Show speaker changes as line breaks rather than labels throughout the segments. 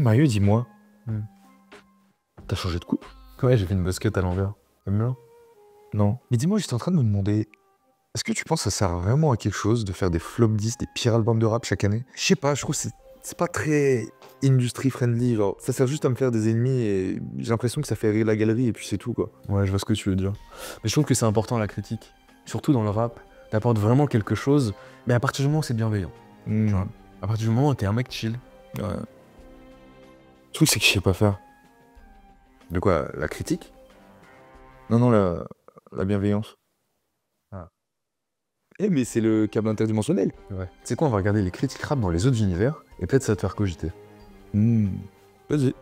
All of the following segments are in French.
Mario, dis-moi,
Hmm.
t'as changé de coupe?
Ouais, j'ai fait une basket à l'envers. T'aimes bien?
Non. Mais dis-moi, j'étais en train de me demander, est-ce que tu penses que ça sert vraiment à quelque chose de faire des flop 10, des pires albums de rap chaque année? Je sais pas, je trouve que c'est pas très industry friendly, genre ça sert juste à me faire des ennemis et j'ai l'impression que ça fait rire la galerie et puis c'est tout quoi.
Ouais, je vois ce que tu veux dire. Mais je trouve que c'est important la critique. Surtout dans le rap, t'apportes vraiment quelque chose, mais à partir du moment où c'est bienveillant.
Hmm.
Tu vois. À partir du moment où t'es un mec chill.
Ouais. Le truc c'est que je sais pas faire. De quoi? La critique? Non, la bienveillance.
Ah.
Eh mais c'est le câble interdimensionnel.
Ouais. Tu sais quoi, on va regarder les critiques rap dans les autres univers, et peut-être ça va te faire cogiter.
Vas-y.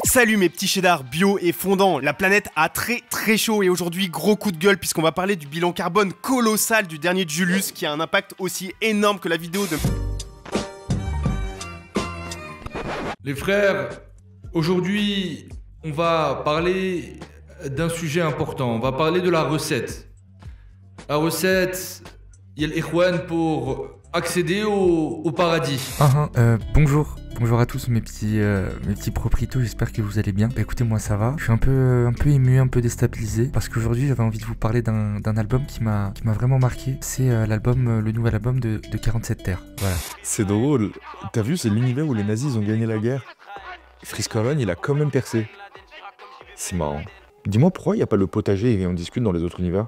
Salut mes petits cheddars bio et fondants, la planète a très chaud et aujourd'hui gros coup de gueule puisqu'on va parler du bilan carbone colossal du dernier de Julius qui a un impact aussi énorme que la vidéo de...
Les frères, aujourd'hui, on va parler d'un sujet important. On va parler de la recette. La recette, il y a l'ikhwan pour accéder au paradis.
Bonjour à tous mes petits propriétos, j'espère que vous allez bien. Bah écoutez, moi ça va. Je suis un peu ému, un peu déstabilisé parce qu'aujourd'hui j'avais envie de vous parler d'un album qui m'a vraiment marqué. C'est le nouvel album de 47 Terre. Voilà.
C'est drôle. T'as vu, c'est l'univers où les nazis ont gagné la guerre. Freeze Corleone, il a quand même percé. C'est marrant. Dis-moi pourquoi il n'y a pas le potager et on discute dans les autres univers?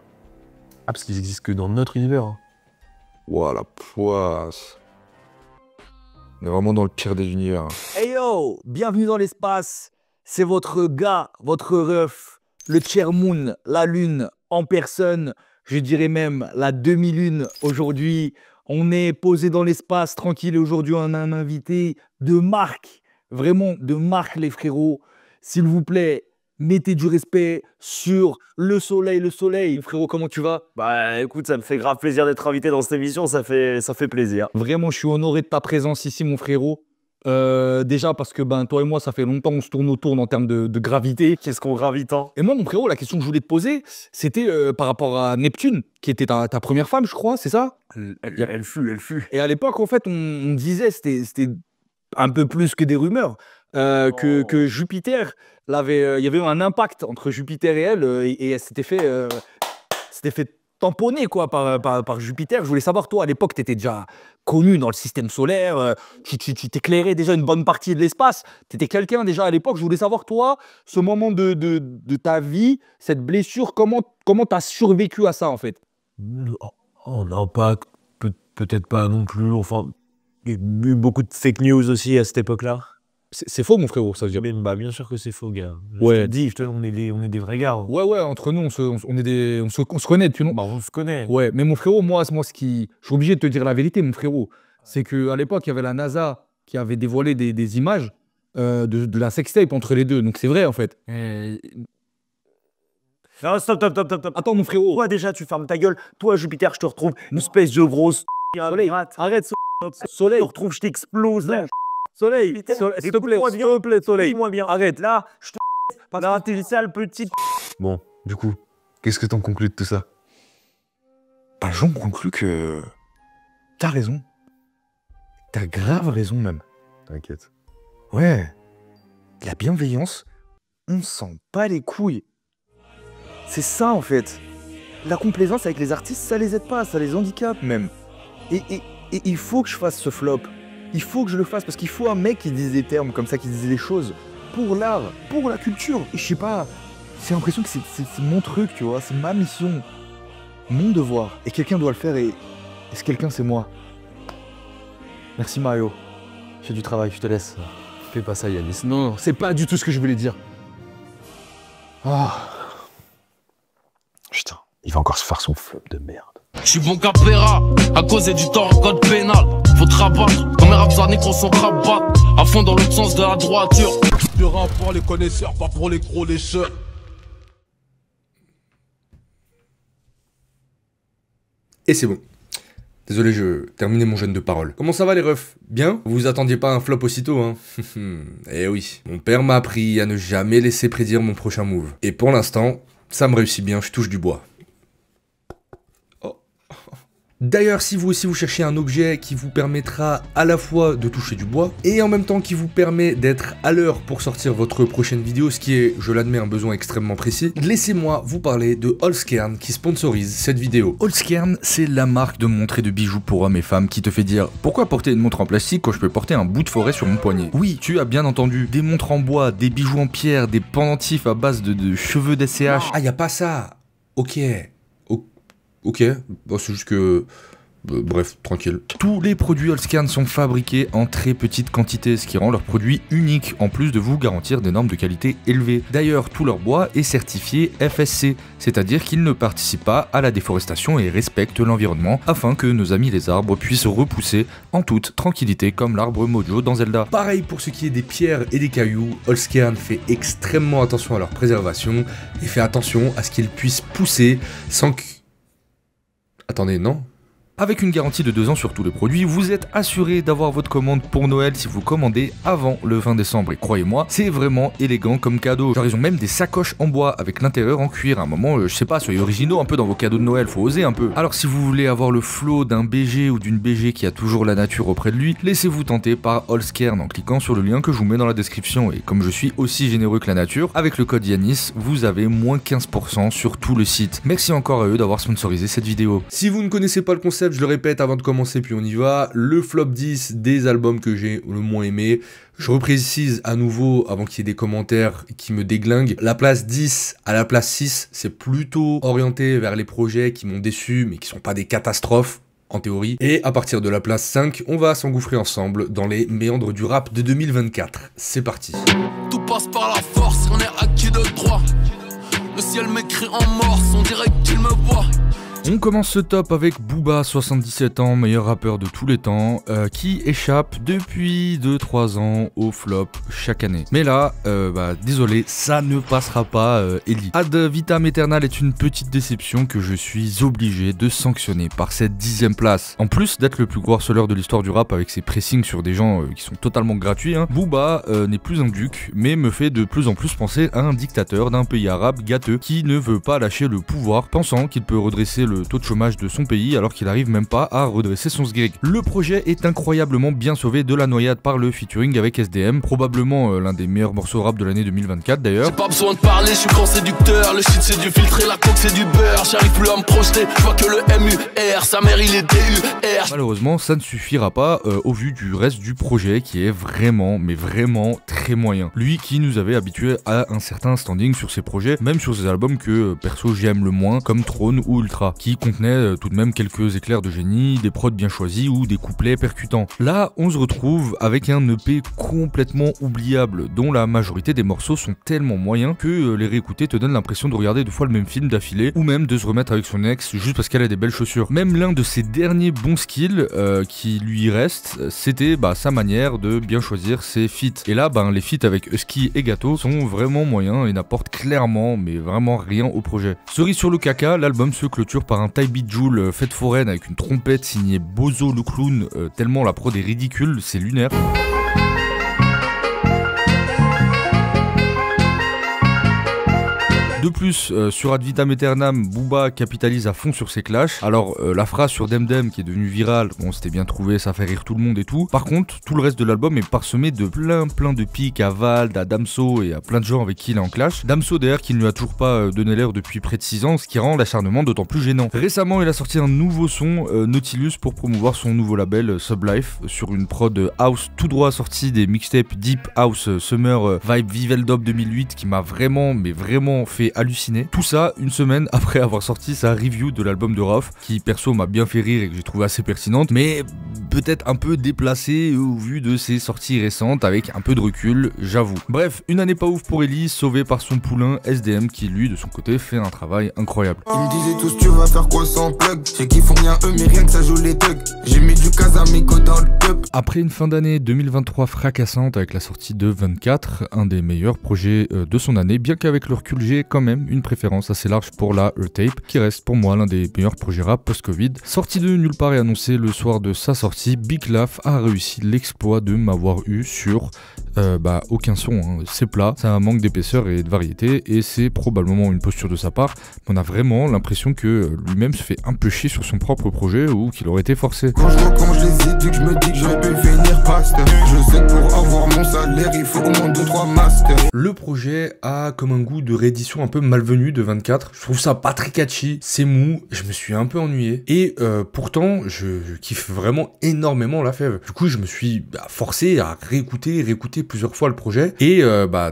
Ah, parce qu'ils existent que dans notre univers. Hein.
Ouah, la poisse. On est vraiment dans le pire des univers.
Hey yo, bienvenue dans l'espace. C'est votre gars, votre ref, le Chairmoon, la lune en personne. Je dirais même la demi-lune aujourd'hui. On est posé dans l'espace tranquille et aujourd'hui on a un invité de marque. Vraiment de marque les frérots. S'il vous plaît, mettez du respect sur le soleil. Le soleil, frérot, comment tu vas?
Bah écoute, ça me fait grave plaisir d'être invité dans cette émission, ça fait plaisir.
Vraiment, je suis honoré de ta présence ici, mon frérot. Déjà parce que toi et moi, ça fait longtemps qu'on se tourne autour en termes de gravité.
Qu'est-ce qu'on gravite tant?
Et moi, mon frérot, la question que je voulais te poser, c'était par rapport à Neptune, qui était ta première femme, je crois, c'est ça?
Elle fut.
Et à l'époque, en fait, on disait, c'était un peu plus que des rumeurs, que Jupiter, il y avait eu un impact entre Jupiter et elle, et elle s'était fait tamponner quoi, par Jupiter. Je voulais savoir, toi, à l'époque, tu étais déjà connu dans le système solaire, tu t'éclairais déjà une bonne partie de l'espace. Tu étais quelqu'un déjà à l'époque. Je voulais savoir, toi, ce moment de ta vie, cette blessure, comment tu as survécu à ça, en fait?
Oh non, peut-être pas non plus, enfin, il y a eu beaucoup de fake news aussi à cette époque-là.
C'est faux, mon frérot, ça veut dire.
Mais bah bien sûr que c'est faux, gars.
Ouais.
Je te dis, on est des vrais gars.
Ouais, entre nous, on se connaît, tu vois.
Bah on se connaît.
Ouais, mais mon frérot, moi, je suis obligé de te dire la vérité, mon frérot. C'est qu'à l'époque, il y avait la NASA qui avait dévoilé des images de la sextape entre les deux. Donc c'est vrai, en fait.
Non, stop.
Attends, mon frérot.
Toi déjà, tu fermes ta gueule. Toi, Jupiter, je te retrouve. Une espèce de grosse...
Soleil, arrête, Soleil.
Je te retrouve, je t'explose là.
Soleil,
Putain,
s'il te plaît, Soleil.
Dis-moi bien.
Arrête.
Là, je te... Là, t'es sale petite...
Bon, du coup, qu'est-ce que t'en conclus de tout ça?
Bah, j'en conclus que t'as raison. T'as grave raison même.
T'inquiète.
Ouais. La bienveillance, on s'en bat les couilles. C'est ça en fait. La complaisance avec les artistes, ça les aide pas, ça les handicape même. Et il faut que je fasse ce flop. Il faut que je le fasse parce qu'il faut un mec qui dise des termes comme ça, qui dise des choses pour l'art, pour la culture. Et je sais pas, j'ai l'impression que c'est mon truc, tu vois, c'est ma mission, mon devoir. Et quelqu'un doit le faire et ce quelqu'un c'est moi. Merci Mario. J'ai du travail, je te laisse.
Fais pas ça, Yanis.
Non, c'est pas du tout ce que je voulais dire.
Ah. Putain, il va encore se faire son flop de merde.
J'suis bon capéra, à cause du temps en code pénal. Faut te rabattre, quand mes raps à négro sont rabattent. À fond dans l'autre sens de la droiture.
Du rap pour les connaisseurs, pas pour les gros lécheurs.
Et c'est bon. Désolé, je terminais mon jeûne de parole. Comment ça va les refs? Bien? Vous vous attendiez pas à un flop aussitôt, hein? Eh oui, mon père m'a appris à ne jamais laisser prédire mon prochain move. Et pour l'instant, ça me réussit bien, je touche du bois.
D'ailleurs, si vous aussi vous cherchez un objet qui vous permettra à la fois de toucher du bois et en même temps qui vous permet d'être à l'heure pour sortir votre prochaine vidéo, ce qui est, je l'admets, un besoin extrêmement précis, laissez-moi vous parler de Holzkern qui sponsorise cette vidéo. Holzkern, c'est la marque de montres et de bijoux pour hommes et femmes qui te fait dire « Pourquoi porter une montre en plastique quand je peux porter un bout de forêt sur mon poignet ?» Oui, tu as bien entendu, des montres en bois, des bijoux en pierre, des pendentifs à base de cheveux d'SCH. Ah, y a pas ça. Ok. Ok, bon, c'est juste que... bref, tranquille. Tous les produits Holzkern sont fabriqués en très petite quantité, ce qui rend leurs produits uniques, en plus de vous garantir des normes de qualité élevées. D'ailleurs, tout leur bois est certifié FSC, c'est-à-dire qu'ils ne participent pas à la déforestation et respectent l'environnement, afin que nos amis les arbres puissent repousser en toute tranquillité, comme l'arbre Mojo dans Zelda. Pareil pour ce qui est des pierres et des cailloux, Holzkern fait extrêmement attention à leur préservation, et fait attention à ce qu'ils puissent pousser sans que... Attendez, non ? Avec une garantie de 2 ans sur tous les produits, vous êtes assuré d'avoir votre commande pour Noël si vous commandez avant le 20 décembre. Et croyez-moi, c'est vraiment élégant comme cadeau. Genre ils ont même des sacoches en bois avec l'intérieur en cuir. À un moment, je sais pas, soyez originaux un peu dans vos cadeaux de Noël, faut oser un peu. Alors si vous voulez avoir le flow d'un BG ou d'une BG qui a toujours la nature auprès de lui, laissez-vous tenter par Holzkern en cliquant sur le lien que je vous mets dans la description. Et comme je suis aussi généreux que la nature, avec le code Yanis, vous avez moins 15% sur tout le site. Merci encore à eux d'avoir sponsorisé cette vidéo. Si vous ne connaissez pas le concept, je le répète avant de commencer puis on y va, le flop 10 des albums que j'ai le moins aimé. Je reprécise à nouveau avant qu'il y ait des commentaires qui me déglinguent, la place 10 à la place 6, c'est plutôt orienté vers les projets qui m'ont déçu mais qui sont pas des catastrophes en théorie. Et à partir de la place 5, on va s'engouffrer ensemble dans les méandres du rap de 2024. C'est parti.
Tout passe par la force, on est acquis de droit. Le ciel m'écrit en morse, on dirait qu'il me voit.
On commence ce top avec Booba, 77 ans, meilleur rappeur de tous les temps, qui échappe depuis 2-3 ans au flop chaque année. Mais là, désolé, ça ne passera pas, Ellie. Ad vitam aeternam est une petite déception que je suis obligé de sanctionner par cette 10e place. En plus d'être le plus gros harceleur de l'histoire du rap avec ses pressings sur des gens qui sont totalement gratuits, Booba n'est plus un duc, mais me fait de plus en plus penser à un dictateur d'un pays arabe gâteux qui ne veut pas lâcher le pouvoir, pensant qu'il peut redresser le taux de chômage de son pays alors qu'il arrive même pas à redresser son sgrig. Le projet est incroyablement bien sauvé de la noyade par le featuring avec SDM, probablement l'un des meilleurs morceaux de rap de l'année 2024 d'ailleurs.
J'ai pas besoin de parler, je suis grand séducteur, le shit c'est du filtre et la coke c'est du beurre, j'arrive plus à me projeter, je vois que le MUR, sa mère il est DUR.
Malheureusement ça ne suffira pas au vu du reste du projet qui est vraiment, mais vraiment très moyen. Lui qui nous avait habitué à un certain standing sur ses projets, même sur ses albums que perso j'aime le moins comme Throne ou Ultra, qui contenait tout de même quelques éclairs de génie, des prods bien choisis ou des couplets percutants. Là, on se retrouve avec un EP complètement oubliable, dont la majorité des morceaux sont tellement moyens que les réécouter te donne l'impression de regarder 2 fois le même film d'affilée, ou même de se remettre avec son ex juste parce qu'elle a des belles chaussures. Même l'un de ses derniers bons skills qui lui reste, c'était sa manière de bien choisir ses feats. Et là, les feats avec Husky et Gato sont vraiment moyens et n'apportent clairement, mais vraiment rien au projet. Cerise sur le caca, l'album se clôture par un Type Beat Joule fête foraine avec une trompette signée Bozo le clown, tellement la prod est ridicule, c'est lunaire. De plus, sur Ad vitam aeternam, Booba capitalise à fond sur ses clashs. Alors, la phrase sur Demdem qui est devenue virale, bon, c'était bien trouvé, ça fait rire tout le monde et tout. Par contre, tout le reste de l'album est parsemé de plein de pics à Vald, à Damso et à plein de gens avec qui il est en clash. Damso d'ailleurs qui ne lui a toujours pas donné l'air depuis près de 6 ans, ce qui rend l'acharnement d'autant plus gênant. Récemment, il a sorti un nouveau son, Nautilus, pour promouvoir son nouveau label Sublife, sur une prod house tout droit sortie des mixtapes Deep House Summer Vibe Viveldop 2008 qui m'a vraiment, mais vraiment fait halluciné. Tout ça une semaine après avoir sorti sa review de l'album de Rof, qui perso m'a bien fait rire et que j'ai trouvé assez pertinente, mais peut-être un peu déplacée au vu de ses sorties récentes avec un peu de recul, j'avoue. Bref, une année pas ouf pour Ellie, sauvée par son poulain SDM qui lui de son côté fait un travail incroyable.
Ils me disaient tous tu vas faire quoi sans plug, j'ai qu'ils font rien eux mais rien que ça joue les thugs. J'ai mis du Casamigo dans le cup.
Après une fin d'année 2023 fracassante avec la sortie de 24, un des meilleurs projets de son année, bien qu'avec le recul j'ai quand même
même une préférence assez large pour la E-Tape, qui reste pour moi l'un des meilleurs projets rap post-Covid. Sorti de nulle part et annoncé le soir de sa sortie, Big Laf a réussi l'exploit de m'avoir eu sur aucun son, hein. C'est plat, ça a un manque d'épaisseur et de variété, et c'est probablement une posture de sa part. On a vraiment l'impression que lui-même se fait un peu chier sur son propre projet ou qu'il aurait été forcé.
Quand je replonge les idées, je me dis que j'aurais pu finir pasteur. Je sais que pour avoir mon salaire, il faut au moins 2-3 masters.
Le projet a comme un goût de réédition un peu malvenu de 24. Je trouve ça pas très catchy, c'est mou, je me suis un peu ennuyé. Et pourtant, je kiffe vraiment énormément La Fève. Du coup, je me suis forcé à réécouter plusieurs fois le projet. Et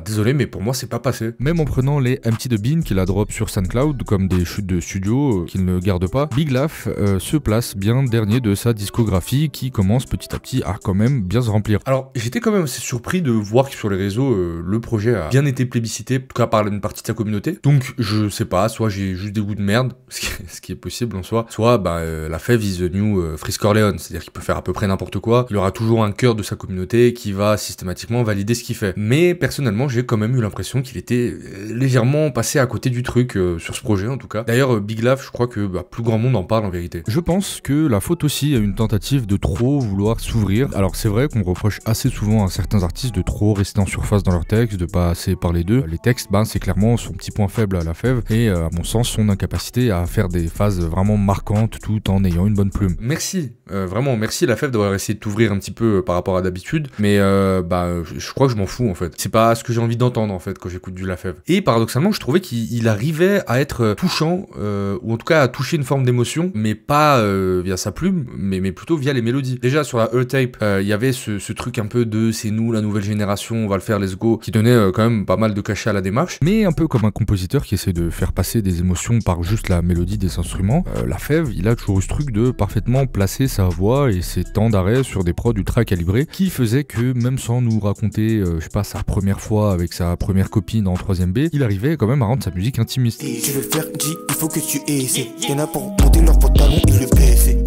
désolé, mais pour moi, c'est pas passé.
Même en prenant les Empty the Bean qu'il a drop sur SoundCloud, comme des chutes de studio qu'il ne garde pas, Big Laf se place bien dernier de sa discographie qui commence petit à petit à quand même bien se remplir.
Alors, j'étais quand même assez surpris de voir que sur les réseaux, le projet a bien été plébiscité, en tout cas par une partie de sa communauté. Donc, je sais pas, soit j'ai juste des goûts de merde, ce qui est possible en soi, soit La Fève is the new Frisk Orleans, c'est-à-dire qu'il peut faire à peu près n'importe quoi, il aura toujours un cœur de sa communauté qui va systématiquement valider ce qu'il fait. Mais personnellement, j'ai quand même eu l'impression qu'il était légèrement passé à côté du truc sur ce projet en tout cas. D'ailleurs, Big Laf, je crois que plus grand monde en parle en vérité.
Je pense que la faute aussi est une tentative de trop vouloir s'ouvrir. Alors c'est vrai qu'on reproche assez souvent à certains artistes de trop rester en surface dans leurs textes, de pas assez parler d'eux. Les textes, c'est clairement son petit point faible à La Fève et à mon sens son incapacité à faire des phases vraiment marquantes tout en ayant une bonne plume.
Merci, vraiment merci La Fève d'avoir essayé de t'ouvrir un petit peu par rapport à d'habitude, mais je crois que je m'en fous en fait. C'est pas ce que j'ai envie d'entendre en fait quand j'écoute du La Fève. Et paradoxalement, je trouvais qu'il arrivait à être touchant, ou en tout cas à toucher une forme d'émotion, mais pas via sa plume, mais plutôt via les mélodies. Déjà sur la E-Tape, il y avait ce truc un peu de c'est nous la nouvelle génération, on va le faire, let's go, qui donnait quand même pas mal de cachet à la démarche.
Mais un peu comme un compositeur qui essaie de faire passer des émotions par juste la mélodie des instruments, La Fève, il a toujours eu ce truc de parfaitement placer sa voix et ses temps d'arrêt sur des prods ultra calibrés qui faisaient que même sans nous raconter, je sais pas, sa première fois avec sa première copine en 3ème B, il arrivait quand même à rendre sa musique intimiste.
Tu veux faire G, il faut que tu essaies. Y'en a pour monter leur pantalon et le baisser.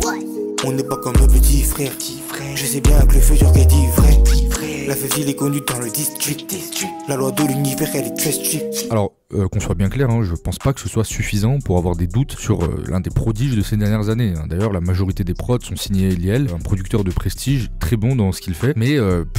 On n'est pas comme nos petits frères. Je sais bien que le futur est dit vrai. La Fève, il est connu dans le district. La loi de l'univers, elle est très stricte.
Alors, qu'on soit bien clair, je pense pas que ce soit suffisant pour avoir des doutes sur l'un des prodiges de ces dernières années. D'ailleurs, la majorité des prods sont signés Liel, un producteur de prestige très bon dans ce qu'il fait. Mais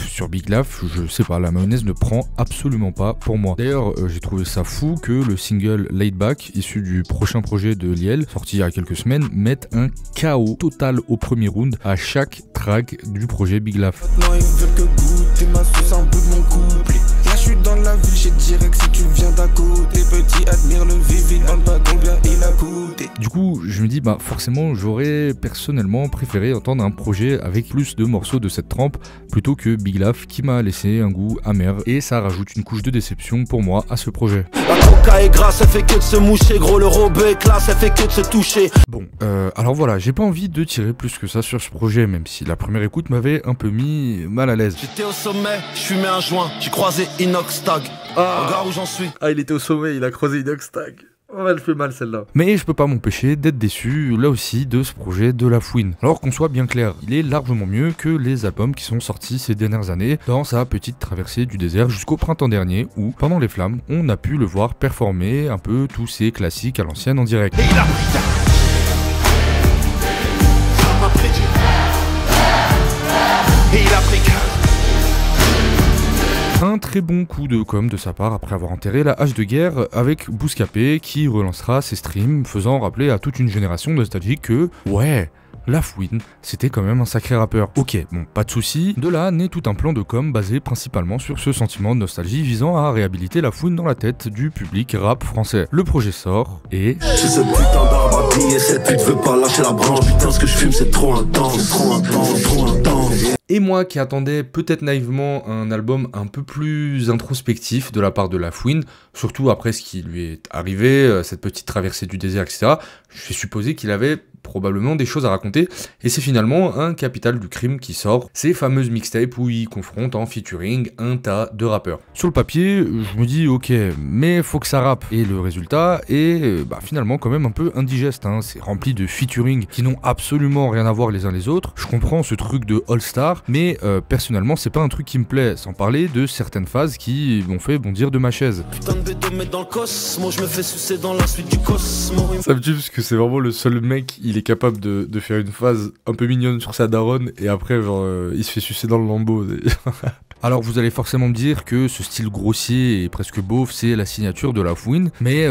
sur Big Laf, je sais pas, la mayonnaise ne prend absolument pas pour moi. D'ailleurs, j'ai trouvé ça fou que le single Laid Back, issu du prochain projet de Liel, sorti il y a quelques semaines, mette un chaos total au premier round à chaque track du projet Big Laf.
Maintenant, ils veulent que goûter ma sauce, un peu de mon couple. Là, je suis dans la ville, j'ai direct si tu viens d'à côté. Petit, admire le vif, il demande pas combien il a coûté.
Du coup, je me dis, forcément, j'aurais personnellement préféré entendre un projet avec plus de morceaux de cette trempe plutôt que Big Laf qui m'a laissé un goût amer, et ça rajoute une couche de déception pour moi à ce projet.
La coca est grasse, elle fait que de se moucher, gros, le robot est classe, elle fait que de se toucher.
Bon, alors voilà, j'ai pas envie de tirer plus que ça sur ce projet, même si la première écoute m'avait un peu mis mal à l'aise.
J'étais au sommet, je fumais un joint, j'ai croisé Inox Tag. Regarde où j'en suis.
Ah, il était au sommet, il a croisé Inox Tag. Oh, elle fait mal celle-là.
Mais je peux pas m'empêcher d'être déçu, là aussi, de ce projet de La Fouine. Alors qu'on soit bien clair, il est largement mieux que les albums qui sont sortis ces dernières années dans sa petite traversée du désert jusqu'au printemps dernier où, pendant les flammes, on a pu le voir performer un peu tous ses classiques à l'ancienne en direct.
Et il a pris ça. Et il a pris
un très bon coup de com de sa part après avoir enterré la hache de guerre avec Bouscapé qui relancera ses streams, faisant rappeler à toute une génération nostalgique que, ouais, La Fouine, c'était quand même un sacré rappeur. Ok, bon, pas de soucis. De là naît tout un plan de com basé principalement sur ce sentiment de nostalgie visant à réhabiliter La Fouine dans la tête du public rap français. Le projet sort et...
J'ai ce putain d'arbre à billets, cette pute veut pas lâcher la branche. Putain, ce que je fume c'est trop intense, trop intense, trop intense.
Et moi qui attendais peut-être naïvement un album un peu plus introspectif de la part de La Fouine, surtout après ce qui lui est arrivé, cette petite traversée du désert, etc., j'ai supposé qu'il avait probablement des choses à raconter, et c'est finalement un Capital du Crime qui sort, ces fameuses mixtapes où il confronte en featuring un tas de rappeurs.
Sur le papier, je me dis ok, mais faut que ça rappe, et le résultat est finalement quand même un peu indigeste, c'est rempli de featuring qui n'ont absolument rien à voir les uns les autres. Je comprends ce truc de All-Star,
tard, mais personnellement c'est pas un truc qui me plaît, sans parler de certaines phases qui m'ont fait bondir de ma chaise.
Putain de bédo, mais dans le cosmos, je me fais sucer dans la suite du cosmos.
Ça me tue parce que c'est vraiment le seul mec, il est capable de faire une phase un peu mignonne sur sa daronne et après genre il se fait sucer dans le lambeau. Alors vous allez forcément me dire que ce style grossier et presque beauf c'est la signature de la fouine, mais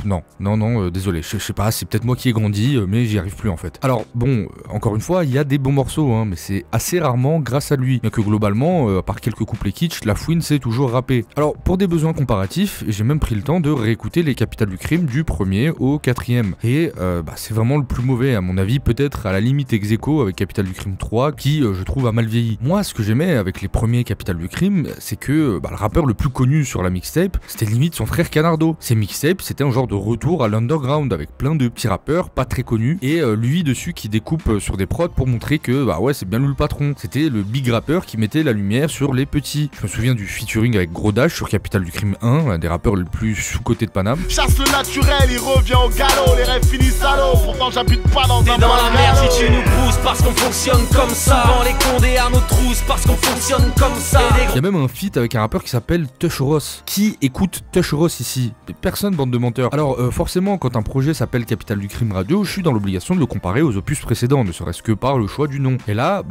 non, désolé, je sais pas, c'est peut-être moi qui ai grandi, mais j'y arrive plus en fait. Alors bon, encore une fois, il y a des bons morceaux, hein, mais c'est assez rarement grâce à lui, bien que globalement, à part quelques couplets kitsch, la fouine c'est toujours rappé. Alors pour des besoins comparatifs, j'ai même pris le temps de réécouter les Capitales du Crime du 1er au 4e, et c'est vraiment le plus mauvais à mon avis, peut-être à la limite ex aequo avec Capitales du Crime 3, qui je trouve a mal vieilli. Moi ce que j'aimais avec les premiers Capitales du Crime, c'est que le rappeur le plus connu sur la mixtape, c'était limite son frère Canardo. Ces mixtapes, c'était un genre de retour à l'underground avec plein de petits rappeurs pas très connus et lui dessus qui découpe sur des prods pour montrer que ouais c'est bien lui le patron. C'était le big rappeur qui mettait la lumière sur les petits. Je me souviens du featuring avec Gros Dash sur Capitale du Crime 1, un des rappeurs les plus sous-cotés de Paname.
Chasse le naturel, il revient au galop, les rêves finissent à l'eau, pourtant j'habite pas dans un
dans la merde si tu nous pousses parce qu'on fonctionne comme ça. Dans les condés à nos trousses parce qu'on fonctionne comme ça.
Il y a même un feat avec un rappeur qui s'appelle Tush Ross. Qui écoute Tush Ross ici? Personne, bande de menteurs. Alors forcément quand un projet s'appelle Capitale du Crime Radio, je suis dans l'obligation de le comparer aux opus précédents, ne serait-ce que par le choix du nom. Et là,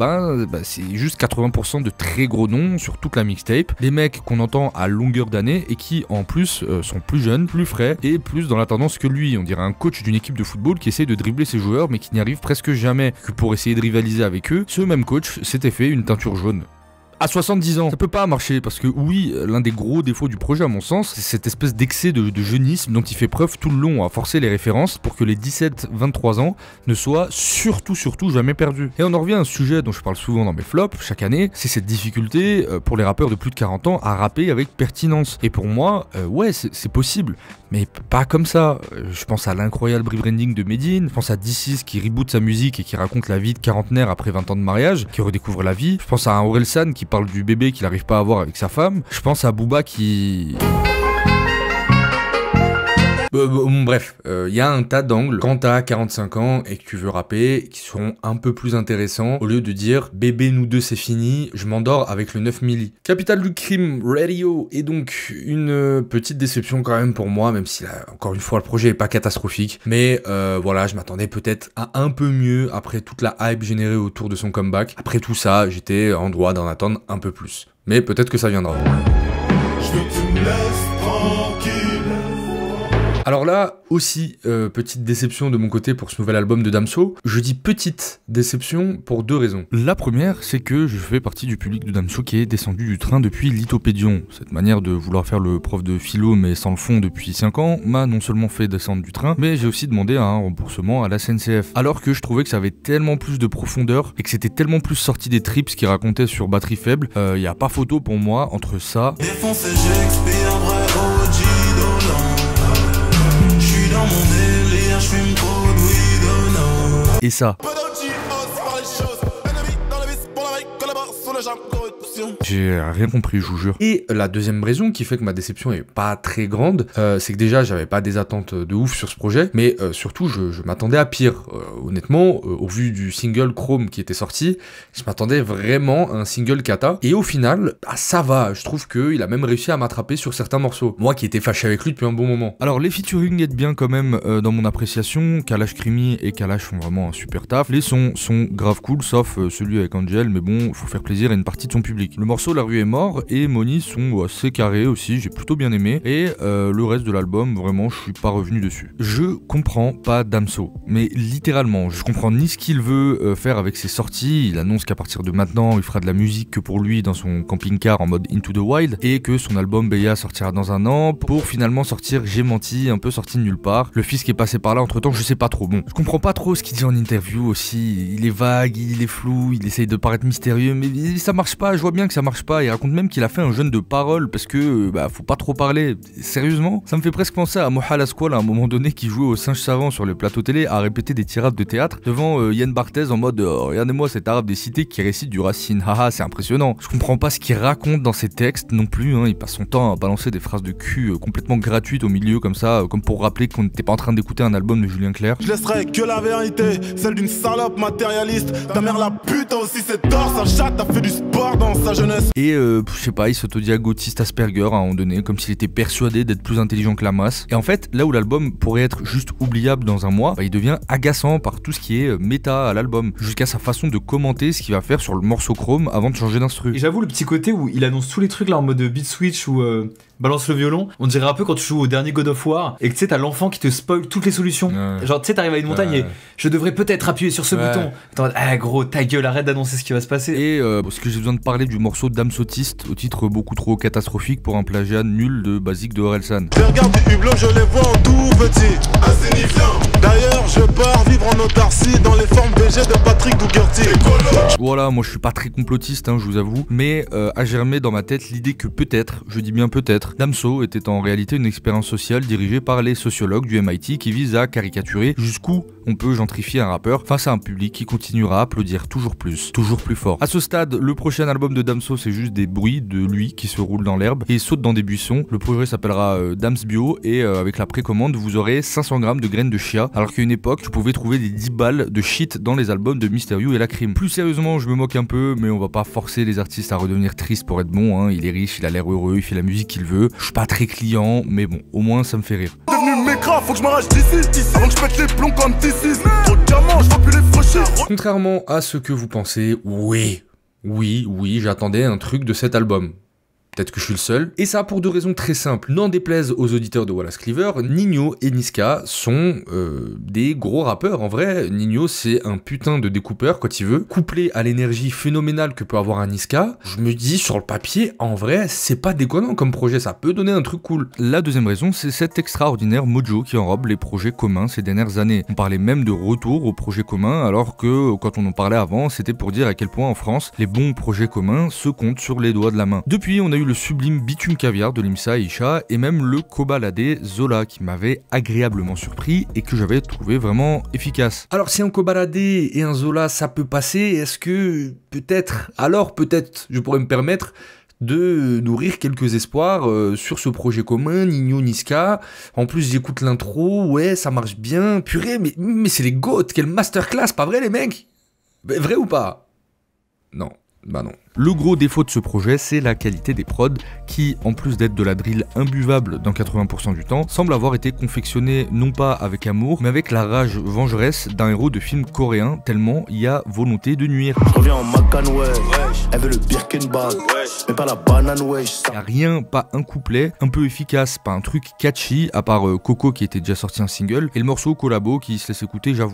c'est juste 80% de très gros noms sur toute la mixtape. Des mecs qu'on entend à longueur d'année et qui en plus sont plus jeunes, plus frais et plus dans la tendance que lui. On dirait un coach d'une équipe de football qui essaie de dribbler ses joueurs mais qui n'y arrive presque jamais. Que pour essayer de rivaliser avec eux, ce même coach s'était fait une teinture jaune. À 70 ans, ça peut pas marcher parce que oui, l'un des gros défauts du projet à mon sens, c'est cette espèce d'excès de jeunisme dont il fait preuve tout le long à forcer les références pour que les 17-23 ans ne soient surtout jamais perdus. Et on en revient à un sujet dont je parle souvent dans mes flops chaque année, c'est cette difficulté pour les rappeurs de plus de 40 ans à rapper avec pertinence. Et pour moi, ouais, c'est possible, mais pas comme ça. Je pense à l'incroyable rebranding de Medine, je pense à D6 qui reboot sa musique et qui raconte la vie de quarantenaire après 20 ans de mariage, qui redécouvre la vie. Je pense à un Orelsan qui parle du bébé qu'il n'arrive pas à avoir avec sa femme. Je pense à Booba qui... bref, y a un tas d'angles quand t'as 45 ans et que tu veux rapper qui seront un peu plus intéressants au lieu de dire bébé nous deux c'est fini, je m'endors avec le 9 milli. Capitale du Crime Radio est donc une petite déception quand même pour moi, même si là, encore une fois le projet est pas catastrophique, mais voilà, je m'attendais peut-être à un peu mieux après toute la hype générée autour de son comeback. Après tout ça, j'étais en droit d'en attendre un peu plus, mais peut-être que ça viendra.
Je veux que tu me laisses tranquille.
Alors là, aussi, petite déception de mon côté pour ce nouvel album de Damso. Je dis petite déception pour deux raisons. La première, c'est que je fais partie du public de Damso qui est descendu du train depuis Lithopédion. Cette manière de vouloir faire le prof de philo mais sans le fond depuis 5 ans m'a non seulement fait descendre du train, mais j'ai aussi demandé un remboursement à la SNCF. Alors que je trouvais que ça avait tellement plus de profondeur et que c'était tellement plus sorti des trips qu'il racontait sur Batterie Faible, y a pas photo pour moi entre ça...
Défoncé, j'expire un vrai OG Dolan. J'suis dans mon délire, j'fume trop de weed, oh non.
Et ça. J'ai rien compris, je vous jure. Et la deuxième raison qui fait que ma déception est pas très grande, c'est que déjà j'avais pas des attentes de ouf sur ce projet, mais surtout je m'attendais à pire. Honnêtement, au vu du single Chrome qui était sorti, je m'attendais vraiment à un single cata. Et au final, ça va. Je trouve qu'il a même réussi à m'attraper sur certains morceaux. Moi qui étais fâché avec lui depuis un bon moment. Alors les featuring aident bien quand même dans mon appréciation. Kalash Krimi et Kalash font vraiment un super taf. Les sons sont grave cool, sauf celui avec Angel, mais bon, faut faire plaisir à une partie de son public. Le morceau La Rue est mort et Money sont assez carrés aussi, j'ai plutôt bien aimé. Et le reste de l'album, vraiment, je suis pas revenu dessus. Je comprends pas Damso, mais littéralement, je comprends ni ce qu'il veut faire avec ses sorties. Il annonce qu'à partir de maintenant, il fera de la musique que pour lui dans son camping-car en mode Into the Wild, et que son album Beya sortira dans un an, pour finalement sortir J'ai menti, un peu sorti de nulle part. Le fils qui est passé par là entre temps, je sais pas trop. Bon, je comprends pas trop ce qu'il dit en interview aussi. Il est vague, il est flou, il essaye de paraître mystérieux, mais ça marche pas. Je vois
bien que ça marche pas. Il raconte même qu'il a fait un jeûne de parole parce que faut pas trop parler. Sérieusement, ça me fait presque penser à Mohal Asqual à un moment donné qui jouait au singe savant sur le plateau télé à répéter des tirades de théâtre devant Yann Barthès en mode regardez-moi cet arabe des cités qui récite du Racine, haha, c'est impressionnant. Je comprends pas ce qu'il raconte dans ses textes non plus, hein. Il passe son temps à balancer des phrases de cul complètement gratuites au milieu comme ça, comme pour rappeler qu'on n'était pas en train d'écouter un album de Julien Clerc.
Je laisserai que la vérité, celle d'une salope matérialiste. Ta mère la pute a aussi ses torts, sa chatte a fait du sport dans sa jeunesse.
Et je sais pas, il s'autodit autiste Asperger à un moment donné, comme s'il était persuadé d'être plus intelligent que la masse. Et en fait, là où l'album pourrait être juste oubliable dans un mois, il devient agaçant par tout ce qui est méta à l'album, jusqu'à sa façon de commenter ce qu'il va faire sur le morceau Chrome avant de changer d'instru.
Et j'avoue le petit côté où il annonce tous les trucs là en mode beat switch ou balance le violon, on dirait un peu quand tu joues au dernier God of War et que tu sais t'as l'enfant qui te spoil toutes les solutions. Genre tu sais t'arrives à une montagne et je devrais peut-être appuyer sur ce bouton. Attends, gros ta gueule, arrête d'annoncer ce qui va se passer.
Et parce que j'ai besoin de parler du morceau Dame Sautiste au titre beaucoup trop catastrophique pour un plagiat nul de Basique de Orelsan.
Les regards du hublot, je les vois en tout petit, insignifiant. D'ailleurs je pars vivre en autarcie dans les formes BG de Patrick Dougherty.
Voilà, moi je suis pas très complotiste, je vous avoue, mais a germé dans ma tête l'idée que peut-être, je dis bien peut-être, Damso était en réalité une expérience sociale dirigée par les sociologues du MIT qui vise à caricaturer jusqu'où on peut gentrifier un rappeur face à un public qui continuera à applaudir toujours plus fort. À ce stade, le prochain album de Damso c'est juste des bruits de lui qui se roule dans l'herbe et saute dans des buissons. Le projet s'appellera Dams Bio et avec la précommande vous aurez 500 grammes de graines de chia, alors qu'à une époque tu pouvais trouver des 10 balles de shit dans les albums de Mysterio et La Crime. Plus sérieusement, je me moque un peu, mais on va pas forcer les artistes à redevenir tristes pour être bons, il est riche, il a l'air heureux, il fait la musique qu'il veut. Je suis pas très client, mais bon, au moins ça me fait rire.
Devenu mécra, faut que je m'arrache d'ici, avant que je pète les plombs comme T6. Trop de diamants, je vois plus les fauchés.
Contrairement à ce que vous pensez, oui, j'attendais un truc de cet album. Peut-être que je suis le seul. Et ça pour deux raisons très simples. N'en déplaise aux auditeurs de Wallace Cleaver, Ninho et Niska sont des gros rappeurs. En vrai, Ninho c'est un putain de découpeur quand il veut. Couplé à l'énergie phénoménale que peut avoir un Niska, je me dis sur le papier, en vrai, c'est pas déconnant comme projet, ça peut donner un truc cool.
La deuxième raison, c'est cet extraordinaire mojo qui enrobe les projets communs ces dernières années. On parlait même de retour aux projets communs, alors que quand on en parlait avant, c'était pour dire à quel point en France, les bons projets communs se comptent sur les doigts de la main. Depuis, on a eu le sublime Bitume Caviar de Limsa et Isha et même le Kobalade Zola qui m'avait agréablement surpris et que j'avais trouvé vraiment efficace.
Alors si un Kobalade et un Zola ça peut passer, est-ce que peut-être je pourrais me permettre de nourrir quelques espoirs sur ce projet commun, Ninho Niska. En plus j'écoute l'intro, ouais ça marche bien, purée mais c'est les GOAT, quelle masterclass, pas vrai les mecs? Vrai ou pas? Non. Bah non.
Le gros défaut de ce projet, c'est la qualité des prods qui, en plus d'être de la drill imbuvable dans 80% du temps, semble avoir été confectionnée non pas avec amour, mais avec la rage vengeresse d'un héros de film coréen, tellement il y a volonté de nuire.
Je reviens en Macan, ouais. Elle veut le Birkenbag, mais pas la banane, ouais.
Y'a rien, pas un couplet, un peu efficace, pas un truc catchy, à part Coco qui était déjà sorti un single, et le morceau Collabo qui se laisse écouter, j'avoue.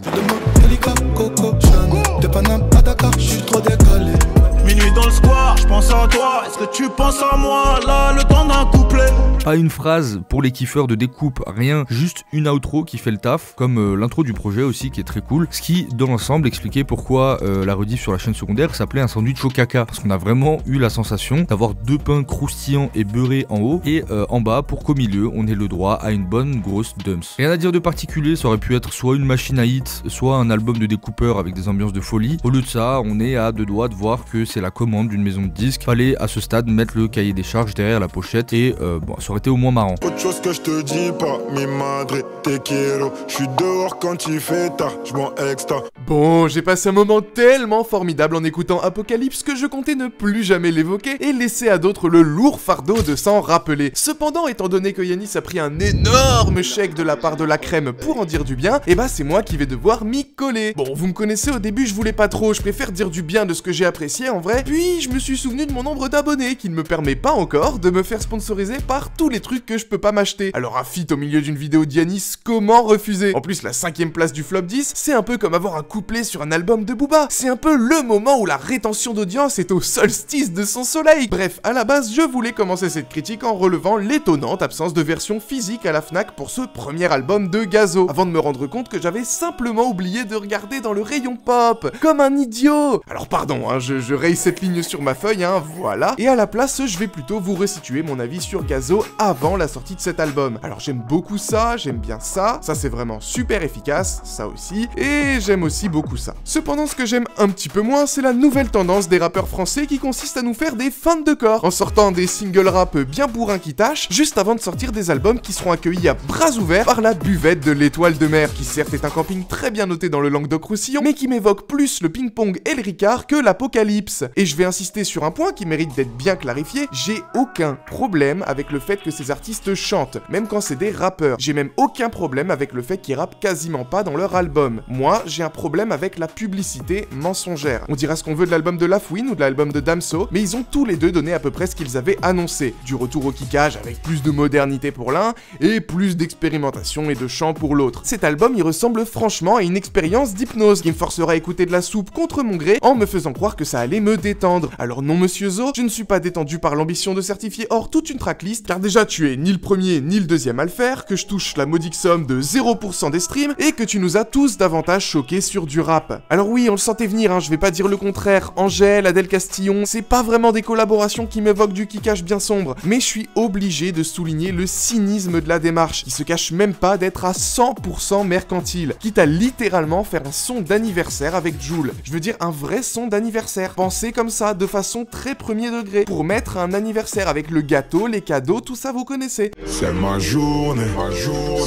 Minuit dans le square, je pense à toi, est-ce que tu penses à moi, là, le temps d'un couplet?
Pas une phrase pour les kiffeurs de découpe, rien, juste une outro qui fait le taf, comme l'intro du projet aussi qui est très cool, ce qui, dans l'ensemble, expliquait pourquoi la rediff sur la chaîne secondaire s'appelait un sandwich au caca, parce qu'on a vraiment eu la sensation d'avoir deux pains croustillants et beurrés en haut, et en bas, pour qu'au milieu, on ait le droit à une bonne grosse dumps. Rien à dire de particulier, ça aurait pu être soit une machine à hits, soit un album de découpeur avec des ambiances de folie. Au lieu de ça, on est à deux doigts de voir que c'est la commande d'une maison de disques. Fallait à ce stade mettre le cahier des charges derrière la pochette et bon, ça aurait été au moins marrant.
Autre chose que je te dis pas, mi madre, te quiero. Je suis dehors quand il fait tard, je m'en extra.
Bon, j'ai passé un moment tellement formidable en écoutant Apocalypse que je comptais ne plus jamais l'évoquer et laisser à d'autres le lourd fardeau de s'en rappeler. Cependant, étant donné que Yanis a pris un énorme chèque de la part de La Crème pour en dire du bien, et bah c'est moi qui vais devoir m'y coller. Bon, vous me connaissez, au début je voulais pas trop, je préfère dire du bien de ce que j'ai apprécié en vrai, puis je me suis souvenu de mon nombre d'abonnés qui ne me permet pas encore de me faire sponsoriser par tous les trucs que je peux pas m'acheter. Alors un feat au milieu d'une vidéo d'Yanis, comment refuser? En plus la 5ème place du flop 10, c'est un peu comme avoir un couplet sur un album de Booba. C'est un peu le moment où la rétention d'audience est au solstice de son soleil. Bref, à la base, je voulais commencer cette critique en relevant l'étonnante absence de version physique à la Fnac pour ce premier album de Gazo, avant de me rendre compte que j'avais simplement oublié de regarder dans le rayon pop, comme un idiot. Alors pardon, hein, je raye cette ligne sur ma feuille, hein, voilà. Et à la place, je vais plutôt vous resituer mon avis sur Gazo avant la sortie de cet album. Alors j'aime beaucoup ça, j'aime bien ça c'est vraiment super efficace, ça aussi, et j'aime aussi beaucoup ça. Cependant, ce que j'aime un petit peu moins, c'est la nouvelle tendance des rappeurs français qui consiste à nous faire des feintes de corps, en sortant des singles rap bien bourrins qui tâchent, juste avant de sortir des albums qui seront accueillis à bras ouverts par la buvette de l'Étoile de Mer, qui certes est un camping très bien noté dans le Languedoc-Roussillon, mais qui m'évoque plus le ping-pong et le Ricard que l'Apocalypse. Et je vais insister sur un point qui mérite d'être bien clarifié, j'ai aucun problème avec le fait que ces artistes chantent, même quand c'est des rappeurs. J'ai même aucun problème avec le fait qu'ils rappent quasiment pas dans leur album. Moi, j'ai un problème avec la publicité mensongère. On dira ce qu'on veut de l'album de Lafouine ou de l'album de Damso, mais ils ont tous les deux donné à peu près ce qu'ils avaient annoncé. Du retour au kickage avec plus de modernité pour l'un, et plus d'expérimentation et de chant pour l'autre. Cet album, il ressemble franchement à une expérience d'hypnose qui me forcera à écouter de la soupe contre mon gré en me faisant croire que ça allait me détendre. Alors non monsieur Zo, je ne suis pas détendu par l'ambition de certifier hors toute une tracklist, car déjà tu es ni le premier ni le deuxième à le faire, que je touche la modique somme de 0% des streams, et que tu nous as tous davantage choqués sur du rap. Alors oui, on le sentait venir, hein, je vais pas dire le contraire, Angèle, Adèle Castillon, c'est pas vraiment des collaborations qui m'évoquent du kickage bien sombre, mais je suis obligé de souligner le cynisme de la démarche, qui se cache même pas d'être à 100% mercantile, quitte à littéralement faire un son d'anniversaire avec Jul. Je veux dire un vrai son d'anniversaire, pensé comme ça, de façon très premier degré, pour mettre un anniversaire avec le gâteau, les cadeaux, tout ça vous connaissez.
C'est ma journée,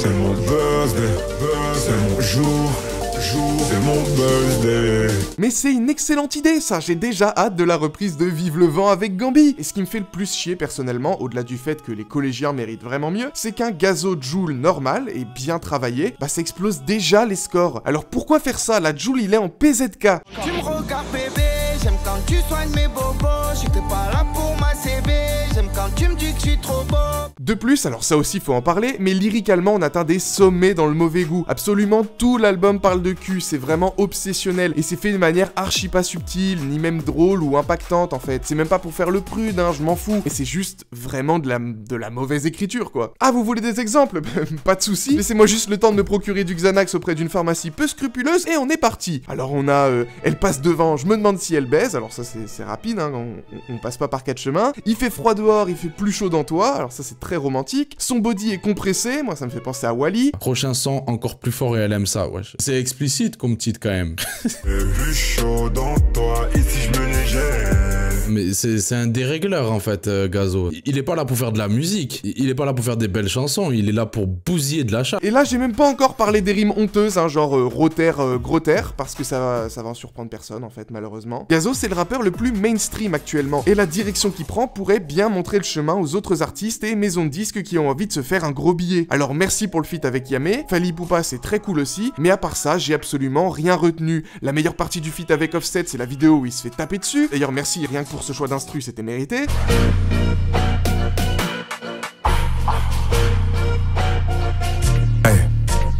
c'est mon birthday, c'est mon jour. C'est mon birthday.
Mais c'est une excellente idée ça, j'ai déjà hâte de la reprise de Vive le vent avec Gambi. Et ce qui me fait le plus chier personnellement, au-delà du fait que les collégiens méritent vraiment mieux, c'est qu'un Gazo Jul normal et bien travaillé, bah ça explose déjà les scores. Alors pourquoi faire ça? La Jul il est en PZK.
Tu me regardes bébé, j'aime quand tu soignes mes bobos, j'étais pas là pour ma CB, j'aime quand tu me dis que je suis trop beau.
De plus, alors ça aussi faut en parler, mais lyricalement on atteint des sommets dans le mauvais goût. Absolument tout l'album parle de cul, c'est vraiment obsessionnel, et c'est fait de manière archi pas subtile, ni même drôle ou impactante en fait. C'est même pas pour faire le prude, hein, je m'en fous, mais c'est juste vraiment de la mauvaise écriture quoi. Ah, vous voulez des exemples? Pas de soucis, laissez-moi juste le temps de me procurer du Xanax auprès d'une pharmacie peu scrupuleuse, et on est parti. Alors on a elle passe devant, je me demande si elle baise, alors ça c'est rapide, hein, on passe pas par quatre chemins. Il fait froid dehors, il fait plus chaud dans toi, alors ça c'est très romantique. Son body est compressé, moi ça me fait penser à Wally.
Prochain son encore plus fort et elle aime ça, wesh. C'est explicite comme titre quand même.
Plus chaud dans toi, ici je me légère.
Mais c'est un dérégleur en fait, Gazo. Il est pas là pour faire de la musique, il est pas là pour faire des belles chansons, il est là pour bousiller de la chatte.
Et là j'ai même pas encore parlé des rimes honteuses, hein, genre roter, grotter, parce que ça va en surprendre personne en fait malheureusement. Gazo c'est le rappeur le plus mainstream actuellement, et la direction qu'il prend pourrait bien montrer le chemin aux autres artistes et maisons de disques qui ont envie de se faire un gros billet. Alors merci pour le feat avec Yamé, Fally Ipupa c'est très cool aussi, mais à part ça j'ai absolument rien retenu. La meilleure partie du feat avec Offset c'est la vidéo où il se fait taper dessus, d'ailleurs merci rien que pour ce choix d'instru, c'était mérité.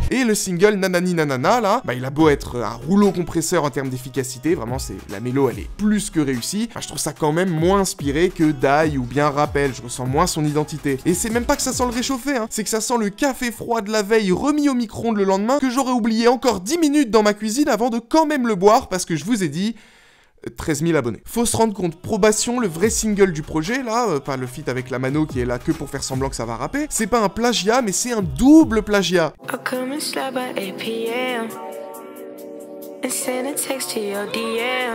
Et le single Nanani Nanana là, bah il a beau être un rouleau compresseur en termes d'efficacité, vraiment c'est la mélo elle est plus que réussie, bah, je trouve ça quand même moins inspiré que Die ou bien Rappel, je ressens moins son identité. Et c'est même pas que ça sent le réchauffé, hein, c'est que ça sent le café froid de la veille remis au micro-ondes le lendemain que j'aurais oublié encore 10 minutes dans ma cuisine avant de quand même le boire parce que je vous ai dit 13 000 abonnés. Faut se rendre compte, Probation, le vrai single du projet, là, pas le feat avec la mano qui est là que pour faire semblant que ça va rapper, c'est pas un plagiat, mais c'est un double plagiat.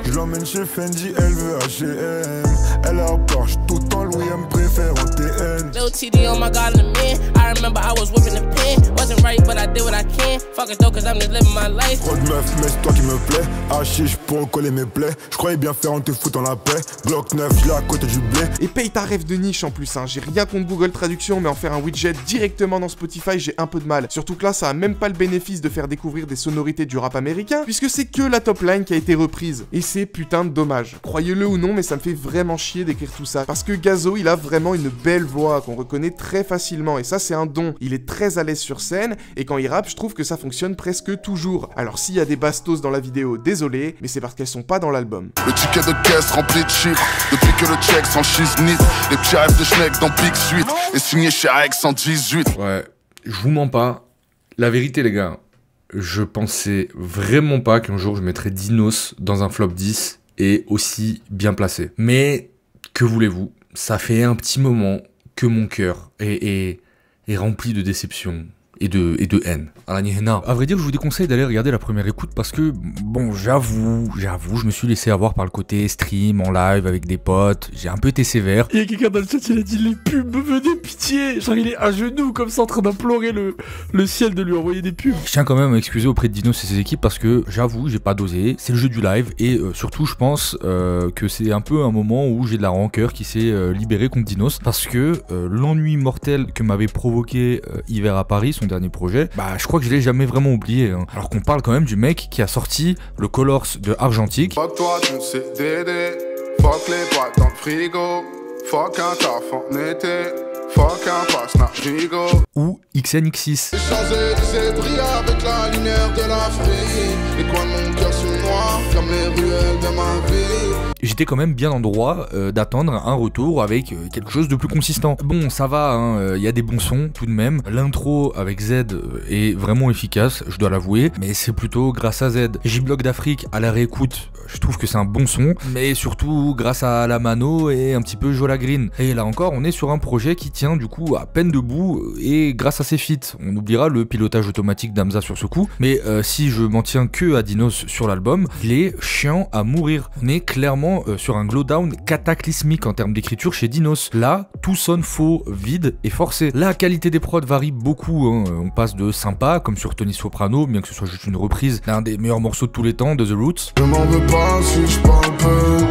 Je l'emmène chez Fendi, elle veut H&M. Elle a peur, j'suis tout en Louis, elle me préfère en TN.
Little TD on my God in the man. I remember I was whipping the pen. Wasn't right, but I did what I can. Fuck it though, cause I'm just living my life.
Trop de meuf, mais c'est toi qui me plaît. Hachiche pour coller mes plaies. J'croyais bien faire en te foutant la paix. Glock 9, j'l'ai à côté du blé.
Et paye ta rêve de niche en plus, hein. J'ai rien contre Google Traduction, mais en faire un widget directement dans Spotify, j'ai un peu de mal. Surtout que là, ça a même pas le bénéfice de faire découvrir des sonorités du rap américain, puisque c'est que la top line qui a été reprise. Et c'est putain de dommage. Croyez-le ou non, mais ça me fait vraiment chier d'écrire tout ça. Parce que Gazo, il a vraiment une belle voix qu'on reconnaît très facilement, et ça c'est un don. Il est très à l'aise sur scène, et quand il rappe, je trouve que ça fonctionne presque toujours. Alors s'il y a des bastos dans la vidéo, désolé, mais c'est parce qu'elles sont pas dans l'album.
Le ticket de caisse rempli de chiffres, depuis que le check franchise NIT, les petits rêves de Schneck dans Big Suite, et signé chez AX 118.
Ouais, je vous mens pas, la vérité les gars, je pensais vraiment pas qu'un jour je mettrais Dinos dans un flop 10 et aussi bien placé. Mais que voulez-vous, ça fait un petit moment que mon cœur est rempli de déception et de haine. À vrai dire, je vous déconseille d'aller regarder la première écoute parce que, bon, j'avoue, je me suis laissé avoir par le côté stream, en live, avec des potes, j'ai un peu été sévère.
Il y a quelqu'un dans le chat, il a dit les pubs, me venez pitié. Genre il est à genoux comme ça en train d'implorer le ciel de lui envoyer des pubs.
Je tiens quand même à m'excuser auprès de Dinos et ses équipes parce que, j'avoue, j'ai pas dosé, c'est le jeu du live et surtout je pense que c'est un peu un moment où j'ai de la rancœur qui s'est libérée contre Dinos parce que l'ennui mortel que m'avait provoqué Hiver à Paris, son dernier projet, bah je crois que je l'ai jamais vraiment oublié, hein. Alors qu'on parle quand même du mec qui a sorti le Colors de Argentique.
Fuck toi, tu me sais d'aider. Fuck les boîtes dans le frigo. Fuck un taf en été. Fuck un passe Navigo.
Ou XNX6.
Échanger des ébris avec la lumière de l'Afrique. Les coins de mon cœur sont noirs comme les ruelles de ma vie.
J'étais quand même bien en droit d'attendre un retour avec quelque chose de plus consistant. Bon, ça va, hein, y a des bons sons tout de même. L'intro avec Z est vraiment efficace, je dois l'avouer, mais c'est plutôt grâce à Z. J-Block d'Afrique, à la réécoute, je trouve que c'est un bon son, mais surtout grâce à la mano et un petit peu Jola Green. Et là encore, on est sur un projet qui tient du coup à peine debout et grâce à ses feats. On oubliera le pilotage automatique d'Hamza sur ce coup, mais si je m'en tiens que à Dinos sur l'album, il est chiant à mourir. On est clairement sur un glowdown cataclysmique en termes d'écriture chez Dinos. Là, tout sonne faux, vide et forcé. La qualité des prods varie beaucoup, hein. On passe de sympa, comme sur Tony Soprano, bien que ce soit juste une reprise d'un des meilleurs morceaux de tous les temps, de The Roots.
Je m'en veux pas si je parle peu.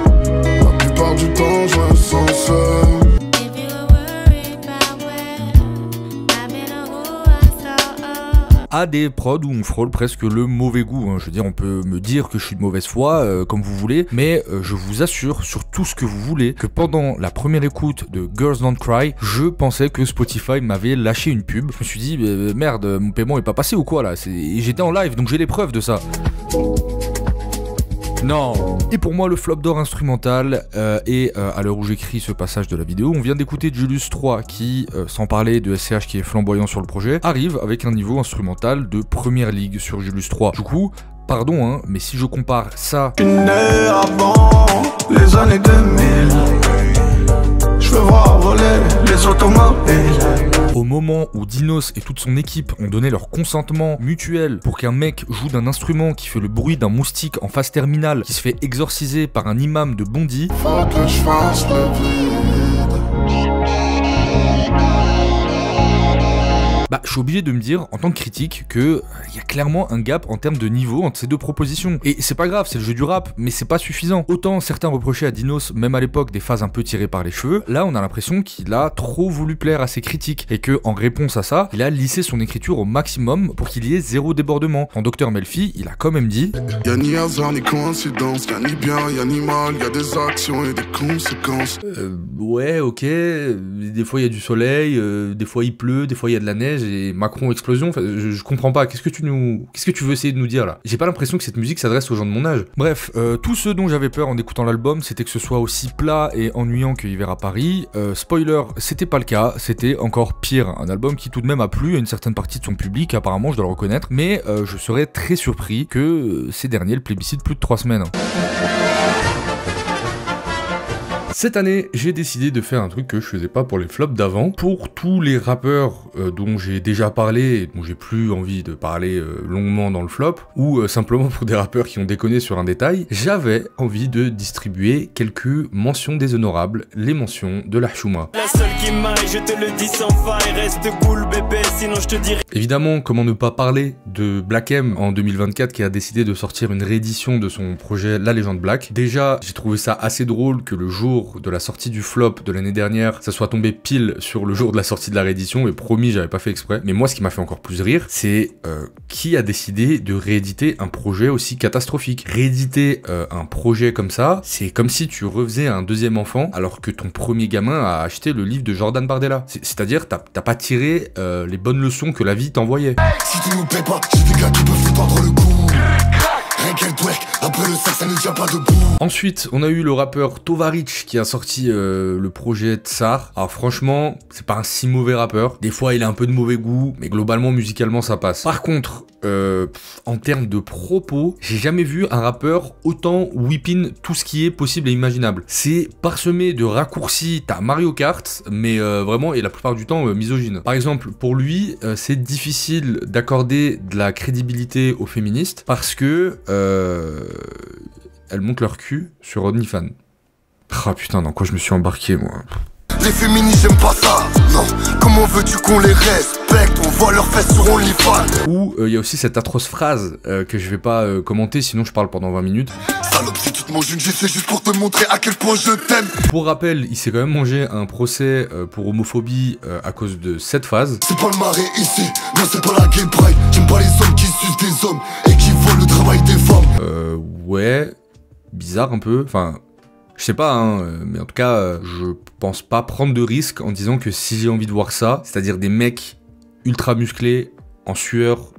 La plupart du temps, je me sens seul.
À des prods où on frôle presque le mauvais goût, hein. Je veux dire, on peut me dire que je suis de mauvaise foi, comme vous voulez, mais je vous assure sur tout ce que vous voulez que pendant la première écoute de Girls Don't Cry, je pensais que Spotify m'avait lâché une pub. Je me suis dit, merde, mon paiement est pas passé ou quoi là? Et j'étais en live, donc j'ai les preuves de ça. Non. Et pour moi, le flop d'or instrumental, et à l'heure où j'écris ce passage de la vidéo, on vient d'écouter Julius 3 qui, sans parler de SCH qui est flamboyant sur le projet, arrive avec un niveau instrumental de première ligue sur Julius 3. Du coup, pardon, hein, mais si je compare ça...
Une heure avant les années 2000, je veux voir voler les automobiles.
Au moment où Dinos et toute son équipe ont donné leur consentement mutuel pour qu'un mec joue d'un instrument qui fait le bruit d'un moustique en phase terminale qui se fait exorciser par un imam de Bondy,
Faut que je fasse le vide.
bah, je suis obligé de me dire, en tant que critique, que il y a clairement un gap en termes de niveau entre ces deux propositions. Et c'est pas grave, c'est le jeu du rap, mais c'est pas suffisant. Autant certains reprochaient à Dinos, même à l'époque, des phases un peu tirées par les cheveux, là on a l'impression qu'il a trop voulu plaire à ses critiques, et que en réponse à ça, il a lissé son écriture au maximum pour qu'il y ait zéro débordement. En Dr Melfi, il a quand même dit
Y'a ni hasard ni coïncidence, y'a ni bien, y'a ni mal, y'a des actions et des conséquences.
Ouais, ok, des fois il y a du soleil, des fois il pleut, des fois il y a de la neige, et Macron explosion, enfin, je comprends pas, qu'est-ce que tu veux essayer de nous dire là? J'ai pas l'impression que cette musique s'adresse aux gens de mon âge. Bref, tout ce dont j'avais peur en écoutant l'album, c'était que ce soit aussi plat et ennuyant que Hiver à Paris. Spoiler, c'était pas le cas, c'était encore pire. Un album qui tout de même a plu à une certaine partie de son public, apparemment, je dois le reconnaître, mais je serais très surpris que ces derniers le plébiscitent plus de 3 semaines. Cette année, j'ai décidé de faire un truc que je faisais pas pour les flops d'avant. Pour tous les rappeurs dont j'ai déjà parlé et dont j'ai plus envie de parler longuement dans le flop, ou simplement pour des rappeurs qui ont déconné sur un détail, j'avais envie de distribuer quelques mentions déshonorables, les mentions de la Chouma.
La seule qui m'aille, je te le dis sans faille, reste cool bébé, sinon je te dirai.
Évidemment, comment ne pas parler de Black M en 2024 qui a décidé de sortir une réédition de son projet La Légende Black. Déjà, j'ai trouvé ça assez drôle que le jour jour de la sortie du flop de l'année dernière, ça soit tombé pile sur le jour de la sortie de la réédition, et promis, j'avais pas fait exprès. Mais moi, ce qui m'a fait encore plus rire, c'est qui a décidé de rééditer un projet aussi catastrophique. Rééditer un projet comme ça, c'est comme si tu refaisais un deuxième enfant, alors que ton premier gamin a acheté le livre de Jordan Bardella. C'est-à-dire, t'as pas tiré les bonnes leçons que la vie t'envoyait.
Si tu nous paies pas, j'ai des gars qui peuvent te tordre le cou. Rien qu'elle twerk, après le sac ça ne tient pas debout.
Ensuite, on a eu le rappeur Tovarich qui a sorti le projet Tsar. Alors franchement, c'est pas un si mauvais rappeur. Des fois, il a un peu de mauvais goût, mais globalement, musicalement, ça passe. Par contre, en termes de propos, j'ai jamais vu un rappeur autant whipping tout ce qui est possible et imaginable. C'est parsemé de raccourcis. T'as Mario Kart, mais vraiment, et la plupart du temps, misogyne. Par exemple, pour lui, c'est difficile d'accorder de la crédibilité aux féministes parce que elles montent leur cul sur OnlyFans. Ah putain, dans quoi je me suis embarqué, moi.
Les féministes j'aime pas ça, non. Comment veux-tu qu'on les respecte? On voit leurs fesses sur OnlyFans.
Ou il y a aussi cette atroce phrase que je vais pas commenter, sinon je parle pendant 20 minutes.
Salope, si tu te manges une G, c'est juste pour te montrer à quel point je t'aime.
Pour rappel, il s'est quand même mangé un procès pour homophobie à cause de cette phase.
C'est pas le marais ici, non c'est pas la gay pride. J'aime pas les hommes qui sucent des hommes et qui volent le travail des femmes.
Ouais, bizarre un peu, enfin... Je sais pas, hein, mais en tout cas, je pense pas prendre de risque en disant que si j'ai envie de voir ça, c'est-à-dire des mecs ultra musclés, en sueur,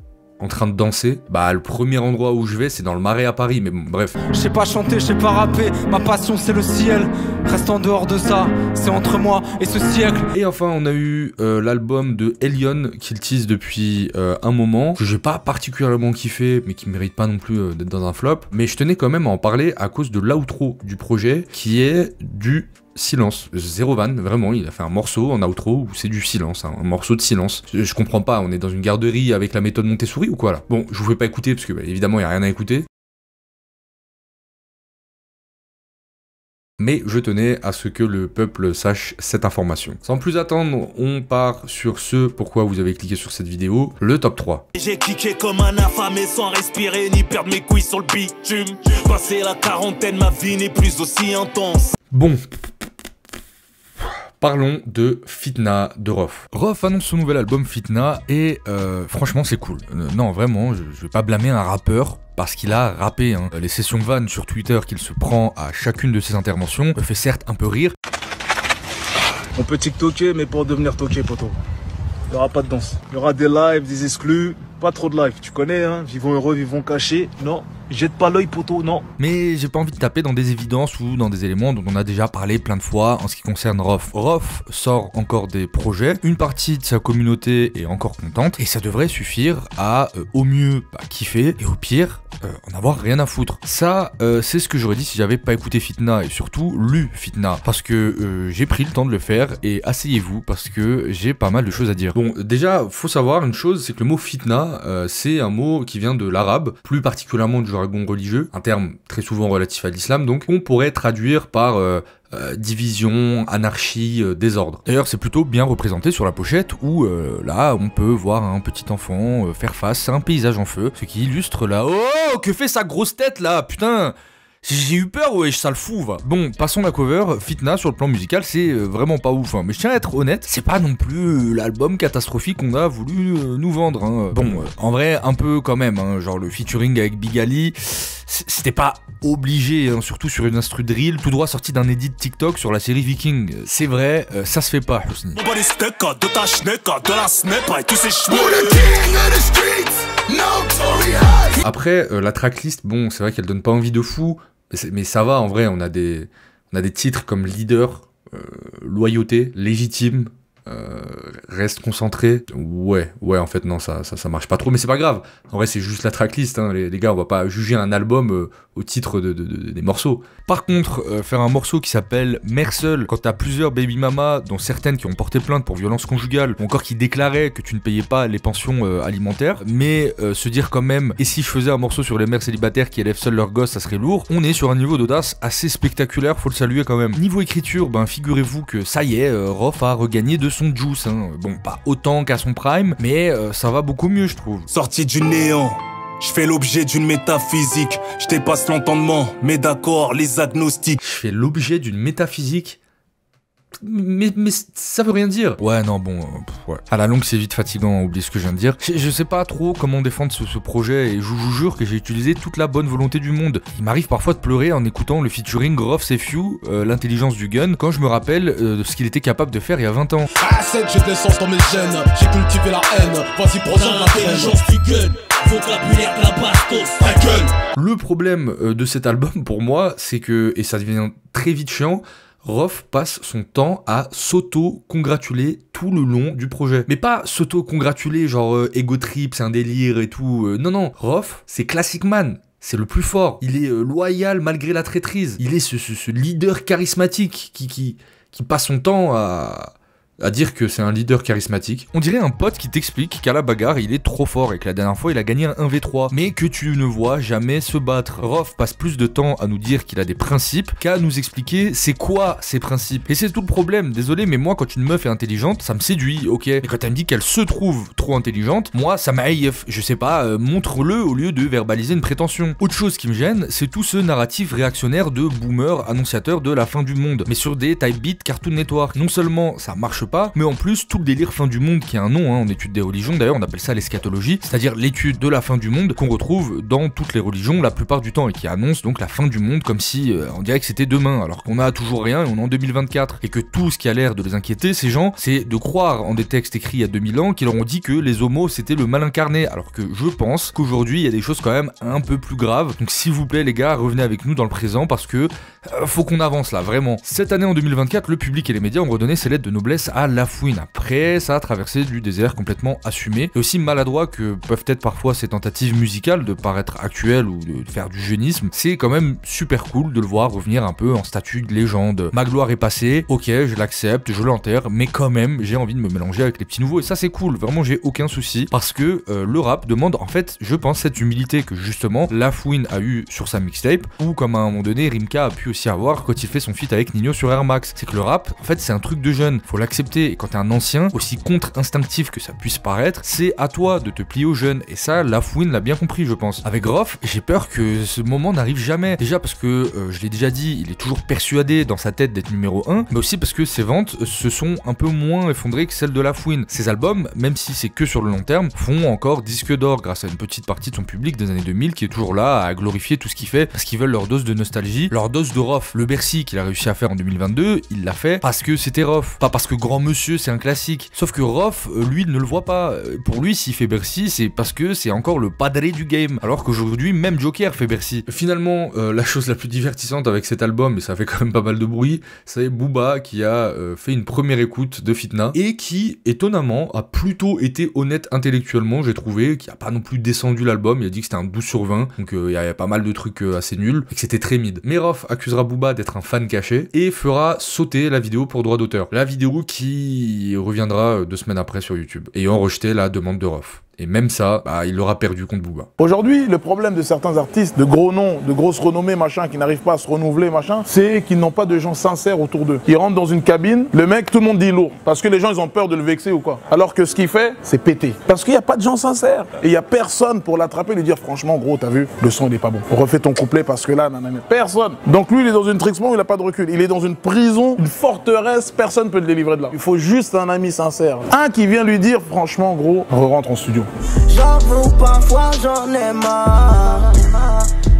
en train de danser, bah le premier endroit où je vais, c'est dans le Marais à Paris, mais bon, bref.
Je sais pas chanter, je sais pas rapper, ma passion c'est le ciel. Reste en dehors de ça, c'est entre moi et ce siècle.
Et enfin, on a eu l'album de Elion, qu'il tease depuis un moment, que j'ai pas particulièrement kiffé, mais qui mérite pas non plus d'être dans un flop. Mais je tenais quand même à en parler à cause de l'outro du projet, qui est du silence, zéro van, vraiment, il a fait un morceau en outro où c'est du silence, hein, un morceau de silence. Je comprends pas, on est dans une garderie avec la méthode Montessori ou quoi là? Bon, je vous fais pas écouter parce que bah, évidemment il y a rien à écouter. Mais je tenais à ce que le peuple sache cette information. Sans plus attendre, on part sur ce pourquoi vous avez cliqué sur cette vidéo, le top 3.
J'ai cliqué comme un affamé sans respirer ni perdre mes couilles sur le bitume. Passé la quarantaine, ma vie n'est plus aussi intense.
Bon. Parlons de Fitna de Rof. Rof annonce son nouvel album Fitna et franchement c'est cool. Non vraiment, je vais pas blâmer un rappeur parce qu'il a rappé. Hein. Les sessions vannes sur Twitter qu'il se prend à chacune de ses interventions me fait certes un peu rire.
On peut TikToker mais pour devenir toqué poto. Il n'y aura pas de danse. Il y aura des lives, des exclus, pas trop de live. Tu connais hein, vivons heureux, vivons cachés. Non, jette pas l'œil poto, non.
Mais j'ai pas envie de taper dans des évidences ou dans des éléments dont on a déjà parlé plein de fois en ce qui concerne Rof. Rof sort encore des projets, une partie de sa communauté est encore contente et ça devrait suffire à au mieux kiffer et au pire en avoir rien à foutre. Ça c'est ce que j'aurais dit si j'avais pas écouté Fitna et surtout lu Fitna parce que j'ai pris le temps de le faire et asseyez-vous parce que j'ai pas mal de choses à dire. Bon déjà faut savoir une chose, c'est que le mot Fitna c'est un mot qui vient de l'arabe, plus particulièrement du jargon religieux, un terme très souvent relatif à l'islam donc, on pourrait traduire par division, anarchie, désordre. D'ailleurs c'est plutôt bien représenté sur la pochette où là on peut voir un petit enfant faire face à un paysage en feu, ce qui illustre là... Oh que fait sa grosse tête là, putain. J'ai eu peur, ouais, ça le fout, va. Bon, passons la cover. Fitna, sur le plan musical, c'est vraiment pas ouf, hein. Mais je tiens à être honnête, c'est pas non plus l'album catastrophique qu'on a voulu nous vendre, hein. Bon, en vrai, un peu quand même, hein. Genre le featuring avec Big Ali, c'était pas obligé, hein, surtout sur une instru drill, tout droit sorti d'un edit TikTok sur la série Viking. C'est vrai, ça se fait pas, Husni. Après, la tracklist, bon, c'est vrai qu'elle donne pas envie de fou, mais ça va, en vrai, on a des titres comme Leader, Loyauté, Légitime, Reste concentré. Ouais, en fait, non, ça marche pas trop, mais c'est pas grave. En vrai, c'est juste la tracklist, hein, les gars, on va pas juger un album au titre des morceaux. Par contre, faire un morceau qui s'appelle Mère seule, quand t'as plusieurs baby mamas, dont certaines qui ont porté plainte pour violence conjugale, ou encore qui déclaraient que tu ne payais pas les pensions alimentaires, mais se dire quand même, et si je faisais un morceau sur les mères célibataires qui élèvent seuls leurs gosses, ça serait lourd, on est sur un niveau d'audace assez spectaculaire, faut le saluer quand même. Niveau écriture, ben figurez-vous que ça y est, Rof a regagné de son juice, hein. Bon, pas autant qu'à son prime, mais ça va beaucoup mieux, je trouve.
Sorti du néant, Je fais l'objet d'une métaphysique, je dépasse l'entendement, mais d'accord, les agnostiques.
Je fais l'objet d'une métaphysique. Mais ça veut rien dire. Ouais, non, bon, ouais. À la longue, c'est vite fatigant, oublie ce que je viens de dire. Je sais pas trop comment défendre ce projet, et je vous jure que j'ai utilisé toute la bonne volonté du monde. Il m'arrive parfois de pleurer en écoutant le featuring Rof Sefiu, l'intelligence du gun, quand je me rappelle de ce qu'il était capable de faire il y a 20 ans.
Ah, j'ai de l'essence dans mes gènes, j'ai cultivé la haine, vas-y, prends l'intelligence du gun. Vocabulaire de la bastos, ta gueule.
Le problème de cet album, pour moi, c'est que, et ça devient très vite chiant, Rof passe son temps à s'auto-congratuler tout le long du projet. Mais pas s'auto-congratuler genre ego trip, c'est un délire et tout. Non, non, Rof, c'est Classic Man. C'est le plus fort. Il est loyal malgré la traîtrise. Il est ce leader charismatique qui passe son temps à dire que c'est un leader charismatique. On dirait un pote qui t'explique qu'à la bagarre, il est trop fort et que la dernière fois, il a gagné un 1v3, mais que tu ne vois jamais se battre. Rof passe plus de temps à nous dire qu'il a des principes qu'à nous expliquer c'est quoi ces principes. Et c'est tout le problème, désolé, mais moi, quand une meuf est intelligente, ça me séduit, ok. Et quand elle me dit qu'elle se trouve trop intelligente, moi, ça m'aïef. Je sais pas, montre-le au lieu de verbaliser une prétention. Autre chose qui me gêne, c'est tout ce narratif réactionnaire de boomer annonciateur de la fin du monde, mais sur des type beat Cartoon Network. Non seulement ça marche pas, mais en plus tout le délire fin du monde qui a un nom en étude des religions, d'ailleurs on appelle ça l'eschatologie, c'est-à-dire l'étude de la fin du monde qu'on retrouve dans toutes les religions la plupart du temps et qui annonce donc la fin du monde comme si on dirait que c'était demain alors qu'on a toujours rien et on est en 2024 et que tout ce qui a l'air de les inquiéter ces gens c'est de croire en des textes écrits il y a 2000 ans qui leur ont dit que les homos c'était le mal incarné alors que je pense qu'aujourd'hui il y a des choses quand même un peu plus graves, donc s'il vous plaît les gars revenez avec nous dans le présent parce que faut qu'on avance là vraiment. Cette année en 2024 le public et les médias ont redonné ses lettres de noblesse à La Fouine. Après, ça a traversé du désert complètement assumé et aussi maladroit que peuvent être parfois ces tentatives musicales de paraître actuelles ou de faire du jeunisme. C'est quand même super cool de le voir revenir un peu en statut de légende. Ma gloire est passée, ok, je l'accepte, je l'enterre, mais quand même, j'ai envie de me mélanger avec les petits nouveaux et ça c'est cool, vraiment j'ai aucun souci parce que le rap demande en fait, je pense, cette humilité que justement La Fouine a eu sur sa mixtape ou comme à un moment donné Rimka a pu aussi avoir quand il fait son feat avec Nino sur Air Max. C'est que le rap, en fait, c'est un truc de jeune, faut l'accepter et quand t'es un ancien, aussi contre-instinctif que ça puisse paraître, c'est à toi de te plier aux jeunes. Et ça, La Fouine l'a bien compris, je pense. Avec Rof, j'ai peur que ce moment n'arrive jamais. Déjà parce que, je l'ai déjà dit, il est toujours persuadé dans sa tête d'être numéro 1, mais aussi parce que ses ventes se sont un peu moins effondrées que celles de La Fouine. Ses albums, même si c'est que sur le long terme, font encore disque d'or grâce à une petite partie de son public des années 2000 qui est toujours là à glorifier tout ce qu'il fait parce qu'ils veulent leur dose de nostalgie, leur dose de Rof. Le Bercy qu'il a réussi à faire en 2022, il l'a fait parce que c'était Rof, pas parce que Grand Monsieur c'est un classique. Sauf que Rof, lui, ne le voit pas. Pour lui, s'il fait Bercy, c'est parce que c'est encore le padré du game. Alors qu'aujourd'hui, même Joker fait Bercy. Finalement, la chose la plus divertissante avec cet album, et ça fait quand même pas mal de bruit, c'est Booba qui a fait une première écoute de Fitna et qui, étonnamment, a plutôt été honnête intellectuellement, j'ai trouvé, qui a pas non plus descendu l'album. Il a dit que c'était un 12 sur 20, donc il y a pas mal de trucs assez nuls et que c'était très mid. Mais Rof accusera Booba d'être un fan caché et fera sauter la vidéo pour droit d'auteur. La vidéo qui reviendra 2 semaines après sur YouTube, ayant rejeté la demande de Rof. Et même ça, bah, il l'aura perdu contre Booba.
Aujourd'hui, le problème de certains artistes, de gros noms, de grosses renommées, machin, qui n'arrivent pas à se renouveler, machin, c'est qu'ils n'ont pas de gens sincères autour d'eux. Ils rentrent dans une cabine, le mec, tout le monde dit lourd, parce que les gens, ils ont peur de le vexer ou quoi. Alors que ce qu'il fait, c'est péter. Parce qu'il n'y a pas de gens sincères. Et il n'y a personne pour l'attraper et lui dire, franchement, gros, t'as vu, le son, il n'est pas bon. Refais ton couplet parce que là, nanana. Personne. Donc lui, il est dans une trixement où il n'a pas de recul. Il est dans une prison, une forteresse, personne ne peut le délivrer de là. Il faut juste un ami sincère. Un qui vient lui dire, franchement, gros, rentre en studio.
J'avoue parfois j'en ai marre,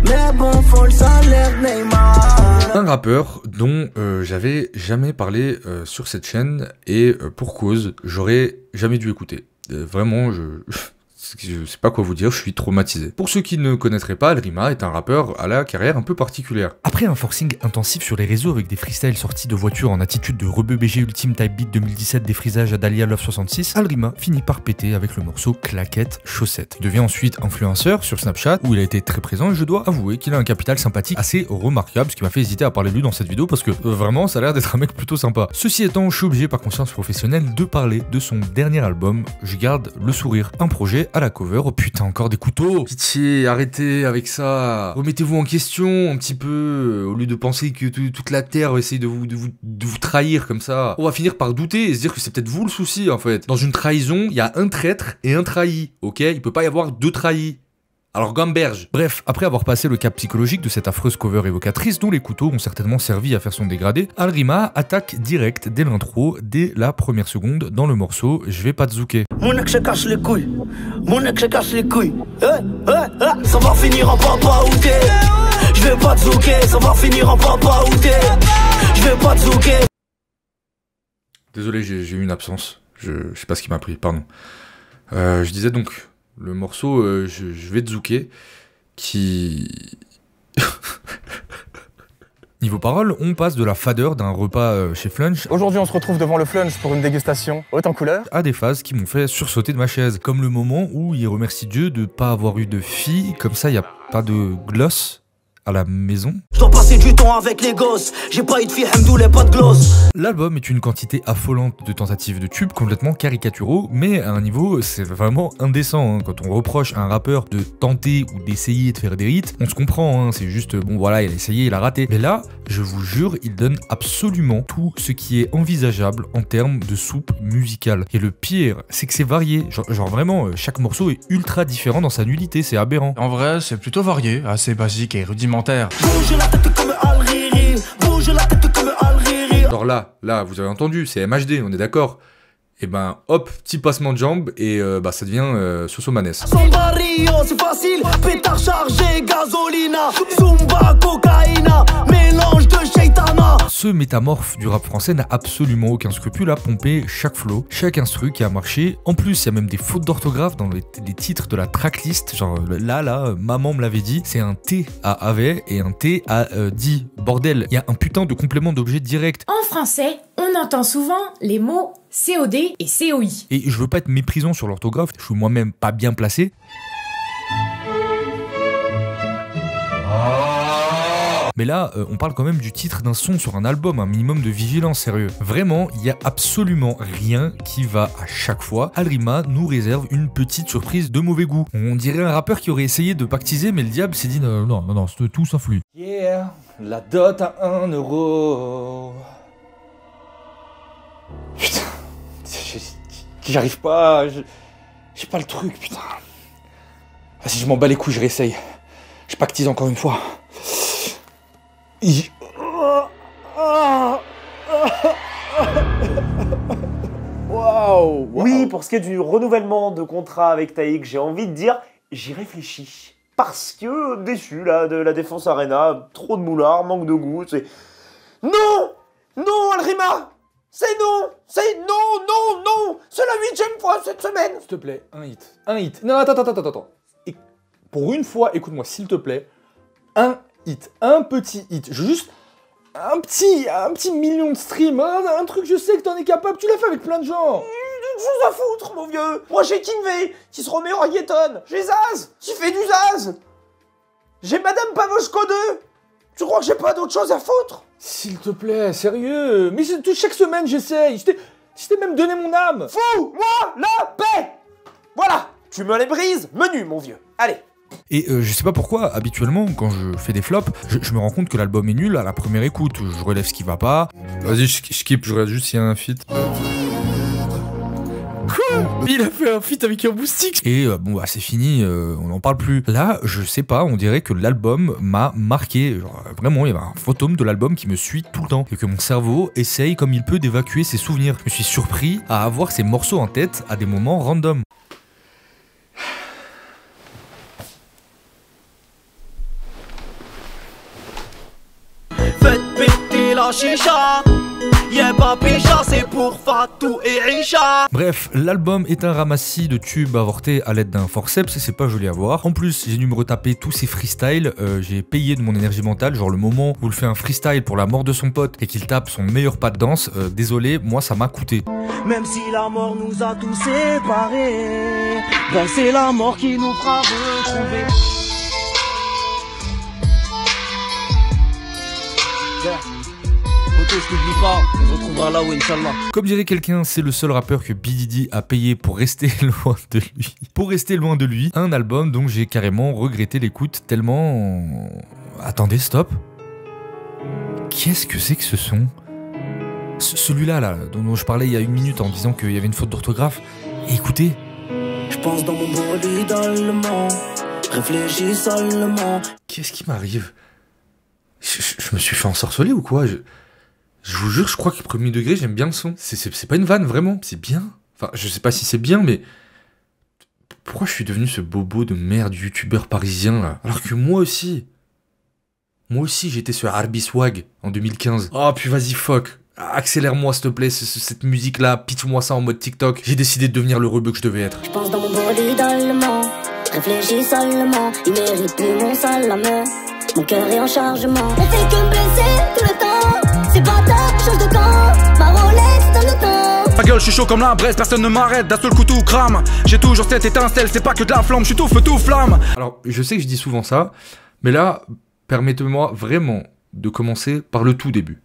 mais bon faut le salaire Neymar.
Un rappeur dont j'avais jamais parlé sur cette chaîne et pour cause, j'aurais jamais dû écouter. Vraiment, je sais pas quoi vous dire, je suis traumatisé. Pour ceux qui ne connaîtraient pas, Alrima est un rappeur à la carrière un peu particulière. Après un forcing intensif sur les réseaux avec des freestyles sortis de voitures en attitude de Rebeu BG Ultime Type Beat 2017 défrisage à Dahlia Love 66, Alrima finit par péter avec le morceau Claquette Chaussette. Il devient ensuite influenceur sur Snapchat où il a été très présent et je dois avouer qu'il a un capital sympathique assez remarquable, ce qui m'a fait hésiter à parler de lui dans cette vidéo parce que vraiment ça a l'air d'être un mec plutôt sympa. Ceci étant, je suis obligé par conscience professionnelle de parler de son dernier album, Je garde le sourire, un projet à la cover. Oh putain, encore des couteaux. Pitié, arrêtez avec ça. Remettez-vous en question un petit peu, au lieu de penser que toute la terre va essayer de vous trahir comme ça. On va finir par douter et se dire que c'est peut-être vous le souci en fait. Dans une trahison, il y a un traître et un trahi, ok? Il peut pas y avoir 2 trahis. Alors gamberge. Bref, après avoir passé le cap psychologique de cette affreuse cover évocatrice dont les couteaux ont certainement servi à faire son dégradé, Alrima attaque direct dès l'intro, dès la première seconde dans le morceau Je vais pas te zouker.
Mon ex se casse les couilles, mon ex se casse les couilles. Ça va finir en papa ou t'es. Je vais pas te zouker, ça va finir en papa ou t'es. Je vais pas te zouker.
Désolé, j'ai eu une absence. Je sais pas ce qui m'a pris, pardon. Je disais donc, le morceau je vais te zouker, qui... Niveau paroles, on passe de la fadeur d'un repas chez Flunch.
Aujourd'hui, on se retrouve devant le Flunch pour une dégustation haute en couleur.
À des phases qui m'ont fait sursauter de ma chaise. Comme le moment où il remercie Dieu de pas avoir eu de fille, comme ça il n'y a pas de gloss à la maison.
Je dois passer du temps avec les gosses, j'ai pas eu de fille, hamdoulé, pas de gloss.
L'album est une quantité affolante de tentatives de tubes complètement caricaturaux, mais à un niveau, c'est vraiment indécent. Hein. Quand on reproche à un rappeur de tenter ou d'essayer de faire des hits, on se comprend, hein. C'est juste, bon voilà, il a essayé, il a raté. Mais là, je vous jure, il donne absolument tout ce qui est envisageable en termes de soupe musicale. Et le pire, c'est que c'est varié. Genre vraiment, chaque morceau est ultra différent dans sa nullité, c'est aberrant.
En vrai, c'est plutôt varié, assez basique et rudimentaire.
Bouge la tête comme Al-Riri, bouge la tête comme Al-Riri.
Genre là, vous avez entendu, c'est MHD, on est d'accord. Et ben hop, petit passement de jambes et bah ça devient Sosomanes.
Samba Rio, c'est facile, pétard chargé, gasolina, Zumba, cocaïna, mélange de shaitana.
Ce métamorphe du rap français n'a absolument aucun scrupule à pomper chaque flow, chaque instru qui a marché. En plus, il y a même des fautes d'orthographe dans les titres de la tracklist. Genre là, maman me l'avait dit, c'est un T à avait et un T à dit. Bordel, il y a un putain de complément d'objet direct.
En français, on entend souvent les mots COD et COI.
Et je veux pas être méprisant sur l'orthographe, je suis moi-même pas bien placé. Mais là, on parle quand même du titre d'un son sur un album, un minimum de vigilance, sérieux. Vraiment, il y a absolument rien qui va à chaque fois. Alrima nous réserve une petite surprise de mauvais goût. On dirait un rappeur qui aurait essayé de pactiser, mais le diable s'est dit non, tout s'influe.
Yeah, la dot à 1 €. Putain, j'arrive pas, j'ai pas le truc, putain. Vas-y, je m'en bats les couilles, je réessaye. Je pactise encore une fois.
Waouh. Oui, pour ce qui est du renouvellement de contrat avec Taïk, j'ai envie de dire, j'y réfléchis. Parce que déçu là de la Défense Arena, trop de moulards, manque de goût, c'est... Non, Alrima, c'est non, c'est la 8e fois cette semaine.
S'il te plaît, un hit. Non, attends. Et pour une fois, écoute-moi, s'il te plaît, un petit hit, juste un petit million de streams, un truc, je sais que t'en es capable, tu l'as fait avec plein de gens.
Une chose à foutre, mon vieux. Moi, j'ai Kinvey, qui se remet au reggaeton. J'ai Zaz, qui fait du Zaz. J'ai Madame Pavoshko 2. Tu crois que j'ai pas d'autre chose à foutre?
S'il te plaît, sérieux. Mais chaque semaine, j'essaye. Je t'ai même donné mon âme.
Fous-moi la paix. Voilà, tu me les brises, menu, mon vieux. Allez.
Et je sais pas pourquoi, habituellement, quand je fais des flops, je me rends compte que l'album est nul à la première écoute. Je relève ce qui va pas. Vas-y, je skip, je regarde juste s'il y a un feat. Quoi? Il a fait un feat avec un Boostix. Et bon bah c'est fini, on n'en parle plus. Là, je sais pas, on dirait que l'album m'a marqué. Genre, vraiment, il y avait un fantôme de l'album qui me suit tout le temps. Et que mon cerveau essaye comme il peut d'évacuer ses souvenirs. Je me suis surpris à avoir ces morceaux en tête à des moments random.
Faites péter la chicha. Y'a pas pécha, c'est pour Fatou et Richa.
Bref, l'album est un ramassis de tubes avortés à l'aide d'un forceps et c'est pas joli à voir. En plus, j'ai dû me retaper tous ces freestyles, j'ai payé de mon énergie mentale, genre le moment où il fait un freestyle pour la mort de son pote et qu'il tape son meilleur pas de danse, désolé, moi ça m'a coûté.
Même si la mort nous a tous séparés, ben c'est la mort qui nous fera retrouver. Je t'oublie pas, on se retrouvera là où Inch'Allah.
Comme dirait quelqu'un, c'est le seul rappeur que P. Diddy a payé pour rester loin de lui. Pour rester loin de lui, un album dont j'ai carrément regretté l'écoute tellement... Attendez, stop. Qu'est-ce que c'est que ce son? Celui-là, dont je parlais il y a une minute en disant qu'il y avait une faute d'orthographe. Écoutez.
Je pense dans mon bolide allemand, je réfléchis seulement.
Qu'est-ce qui m'arrive? Je me suis fait ensorceler ou quoi? Je vous jure, je crois que premier degré, j'aime bien le son. C'est pas une vanne, vraiment. C'est bien. Enfin, je sais pas si c'est bien, mais... Pourquoi je suis devenu ce bobo de merde youtubeur parisien, là? Alors que moi aussi, j'étais sur Arby Swag en 2015. Oh, puis vas-y, fuck. Accélère-moi, s'il te plaît, cette musique-là. Pitch-moi ça en mode TikTok. J'ai décidé de devenir le rebeu que je devais être.
Je pense dans mon body d'allemand. Réfléchis seulement. Il mérite plus mon salame. Mon cœur est en chargement. On fait que me blesser tout le temps. C'est pas top, change de camp. Ma Rolex donne le temps.
Ta gueule, je suis chaud comme la braise, personne ne m'arrête. D'un seul coup tout crame. J'ai toujours cette étincelle, c'est pas que de la flamme. Je suis tout feu, tout flamme.
Alors, je sais que je dis souvent ça, mais là, permettez-moi vraiment de commencer par le tout début.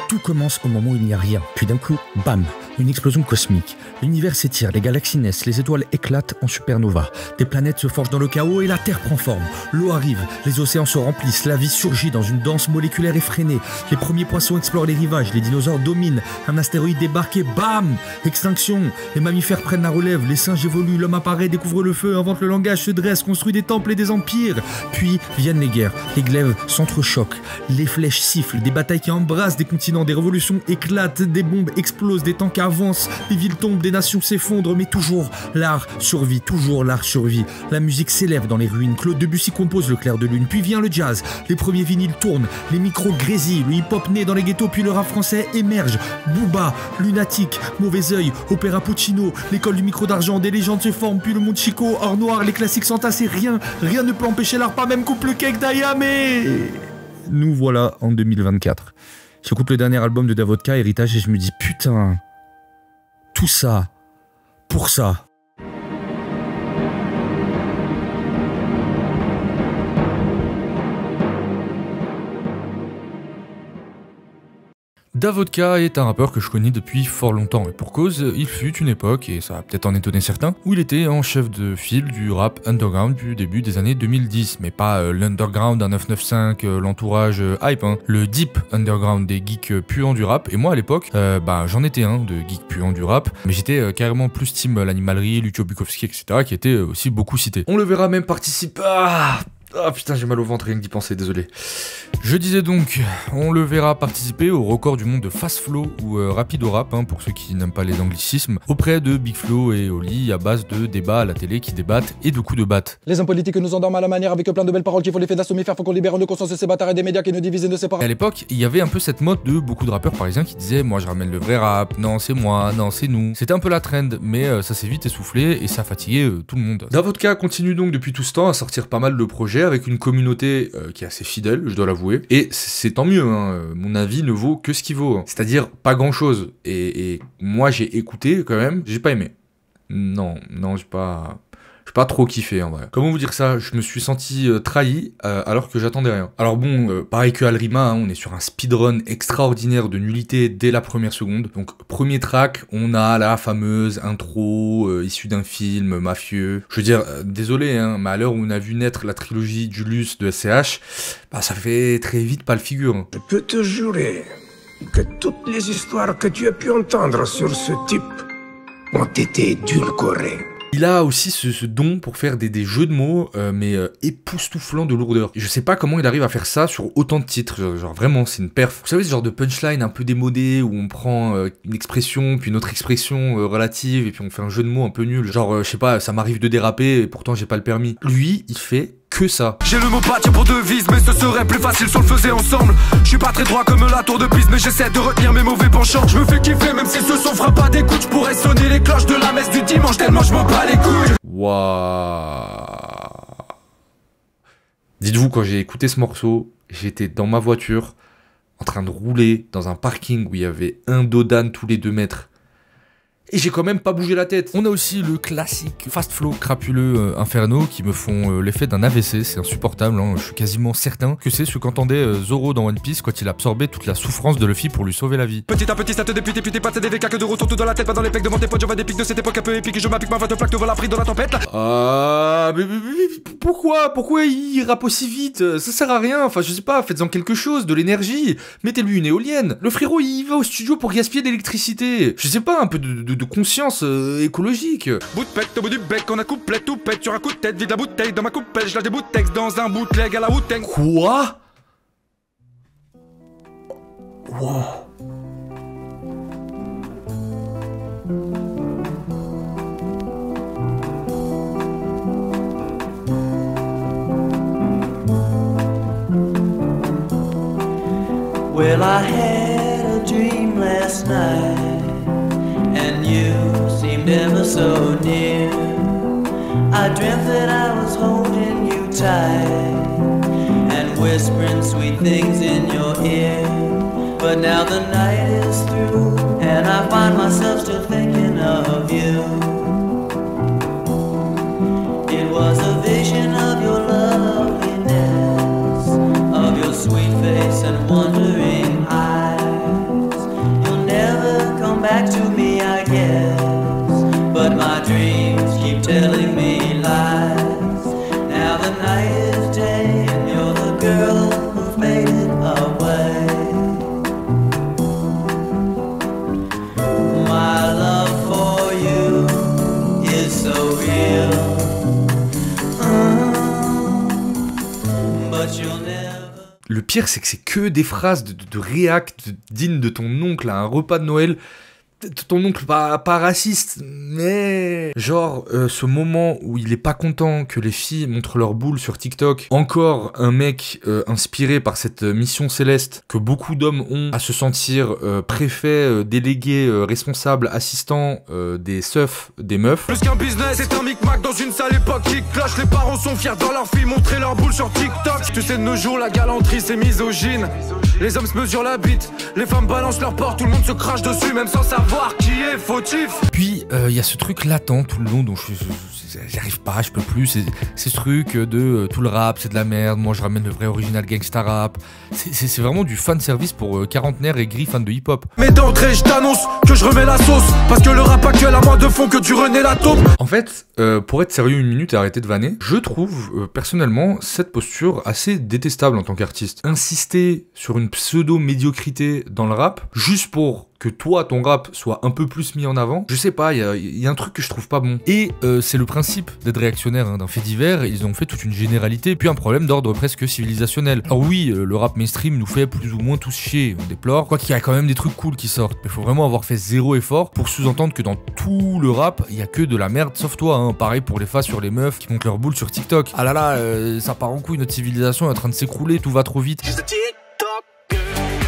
Tout commence au moment où il n'y a rien, puis d'un coup, bam, une explosion cosmique. L'univers s'étire, les galaxies naissent, les étoiles éclatent en supernova. Des planètes se forgent dans le chaos et la Terre prend forme. L'eau arrive, les océans se remplissent, la vie surgit dans une danse moléculaire effrénée. Les premiers poissons explorent les rivages, les dinosaures dominent. Un astéroïde débarque et bam, extinction. Les mammifères prennent la relève, les singes évoluent, l'homme apparaît, découvre le feu, invente le langage, se dresse, construit des temples et des empires. Puis viennent les guerres, les glaives s'entrechoquent, les flèches sifflent, des batailles qui embrassent des continents, des révolutions éclatent, des bombes explosent, des tanks avancent, les villes tombent, des nations s'effondrent, mais toujours l'art survit, toujours l'art survit. La musique s'élève dans les ruines, Claude Debussy compose le clair de lune, puis vient le jazz, les premiers vinyles tournent, les micros grésillent, le hip-hop naît dans les ghettos, puis le rap français émerge. Booba, Lunatique, Mauvais Oeil, Opéra Puccino, l'école du micro d'argent, des légendes se forment, puis le monde Chico, Or Noir, les classiques s'entassent et rien ne peut empêcher l'art, pas même couple cake d'Ayam. Et nous voilà en 2024. J'écoute le dernier album de Davodka, Héritage, et je me dis putain, tout ça, pour ça.
Davodka est un rappeur que je connais depuis fort longtemps, et pour cause, il fut une époque, et ça va peut-être en étonner certains, où il était en chef de file du rap underground du début des années 2010, mais pas l'underground d'un 995, l'entourage hype, hein, le deep underground des geeks puants du rap, et moi à l'époque, j'en étais un de geek puant du rap, mais j'étais carrément plus team l'animalerie, Lucio Bukowski, etc., qui était aussi beaucoup cité. On le verra même participer... Ah putain, j'ai mal au ventre rien que d'y penser, désolé. Je disais donc, on le verra participer au record du monde de Fast Flow ou Rapido Rap, hein, pour ceux qui n'aiment pas les anglicismes, auprès de Big Flo et Oli à base de débats à la télé qui débattent et de coups de batte.
Les hommes politiques nous endorment à la manière avec plein de belles paroles qu'il faut les faire d'assommer, faire faut qu'on libère nos consciences de ces bâtards et des médias qui nous divisent et nous séparent.
À l'époque, il y avait un peu cette mode de beaucoup de rappeurs parisiens qui disaient moi je ramène le vrai rap, non c'est moi, non c'est nous. C'était un peu la trend, mais ça s'est vite essoufflé et ça fatiguait tout le monde. Davodka continue donc depuis tout ce temps à sortir pas mal de projets avec une communauté qui est assez fidèle, je dois l'avouer, et c'est tant mieux, hein. Mon avis ne vaut que ce qu'il vaut, hein. C'est-à-dire pas grand-chose, et moi j'ai écouté quand même, j'ai pas aimé. Non, j'ai pas trop kiffé en vrai. Comment vous dire ça? Je me suis senti trahi alors que j'attendais rien. Alors bon, pareil que Alrima, hein, on est sur un speedrun extraordinaire de nullité dès la première seconde. Donc premier track, on a la fameuse intro issue d'un film mafieux. Je veux dire, désolé, hein, mais à l'heure où on a vu naître la trilogie Julius de SCH, ça fait très vite pas le figure. Hein.
Je peux te jurer que toutes les histoires que tu as pu entendre sur ce type ont été édulcorées.
Il a aussi ce don pour faire des jeux de mots, mais époustouflants de lourdeur. Je sais pas comment il arrive à faire ça sur autant de titres, genre vraiment, c'est une perf. Vous savez, ce genre de punchline un peu démodé, où on prend une expression, puis une autre expression relative, et puis on fait un jeu de mots un peu nul. Genre, je sais pas, ça m'arrive de déraper, et pourtant j'ai pas le permis. Lui, il fait que ça.
J'ai le mot bâtir pour devise, mais ce serait plus facile si on le faisait ensemble. Je suis pas très droit comme la tour de Pise, mais j'essaie de retenir mes mauvais penchants. Je me fais kiffer, même si ce son fera pas d'écoute. Je pourrais sonner les cloches de la messe du dimanche, tellement je m'en bats les couilles.
Waouh. Dites-vous, quand j'ai écouté ce morceau, j'étais dans ma voiture, en train de rouler dans un parking où il y avait un dodan tous les 2 mètres. Et j'ai quand même pas bougé la tête. On a aussi le classique Fast Flow crapuleux Inferno qui me font l'effet d'un AVC, c'est insupportable, hein. Je suis quasiment certain que c'est ce qu'entendait Zoro dans One Piece quand il absorbait toute la souffrance de Luffy pour lui sauver la vie.
Petit à petit ça te députe et puis tes pattes c'est des VK que de retour tout dans la tête, pas dans les pecs devant tes potes, j'envoie des pics de cette époque un peu épique et je m'applique ma voix de plaque, te voilà pris dans la tempête là.
Ah mais pourquoi il rappe aussi vite? Ça sert à rien, enfin je sais pas, faites-en quelque chose, de l'énergie, mettez-lui une éolienne. Le frérot il va au studio pour gaspiller de l'électricité. Je sais pas, un peu de de conscience écologique.
Bout de pec, au bout du bec, on a couplet, tout pète sur un coup de tête, vide la bouteille dans ma coupelle, je lâche des bouts de texte dans un bootleg à la Wu-Tang.
Quoi? Wow.
Well, I had a dream last night, and you seemed ever so near. I dreamt that I was holding you tight and whispering sweet things in your ear. But now the night is through, and I find myself still thinking of you. It was a vision of your loveliness, of your sweet face and wondering eyes. You'll never come back to me, I guess, but my dreams keep telling me lies. Now the night is day, and you're the girl who faded away. My love for you is so real, but you'll never.
Le pire, c'est que c'est que des phrases de réact dignes de ton oncle à un repas de Noël. Ton oncle pas raciste, mais genre ce moment où il est pas content que les filles montrent leur boule sur TikTok. Encore un mec inspiré par cette mission céleste que beaucoup d'hommes ont à se sentir préfet, délégué, responsable, assistant des seufs, des meufs.
Plus qu'un business, c'est un micmac dans une sale époque qui cloche. Les parents sont fiers dans leur filles montrer leur boule sur TikTok. Tu sais de nos jours la galanterie c'est misogyne. Les hommes se mesurent la bite, les femmes balancent leur porte, tout le monde se crache dessus même sans savoir qui est fautif.
Puis il y a ce truc latent tout le long dont j'y arrive pas, je peux plus. C'est ce truc de tout le rap c'est de la merde, moi je ramène le vrai original gangsta rap. C'est vraiment du fan service pour quarantenaires et gris fans de hip hop.
Mais d'entrée je t'annonce que je remets la sauce, parce que le rap actuel a moins de fond que du René la taupe.
En fait, pour être sérieux une minute et arrêter de vanner, je trouve personnellement cette posture assez détestable en tant qu'artiste. Insister sur une pseudo-médiocrité dans le rap, juste pour que toi, ton rap soit un peu plus mis en avant, je sais pas, il y a un truc que je trouve pas bon. Et c'est le principe d'être réactionnaire d'un fait divers, ils ont fait toute une généralité, puis un problème d'ordre presque civilisationnel. Alors oui, le rap mainstream nous fait plus ou moins tous chier, on déplore, quoi qu'il y a quand même des trucs cool qui sortent. Il faut vraiment avoir fait zéro effort pour sous-entendre que dans tout le rap, il y a que de la merde sauf toi, hein. Pareil pour les faces sur les meufs qui montent leur boule sur TikTok. Ah là là, ça part en couille, notre civilisation est en train de s'écrouler, tout va trop vite.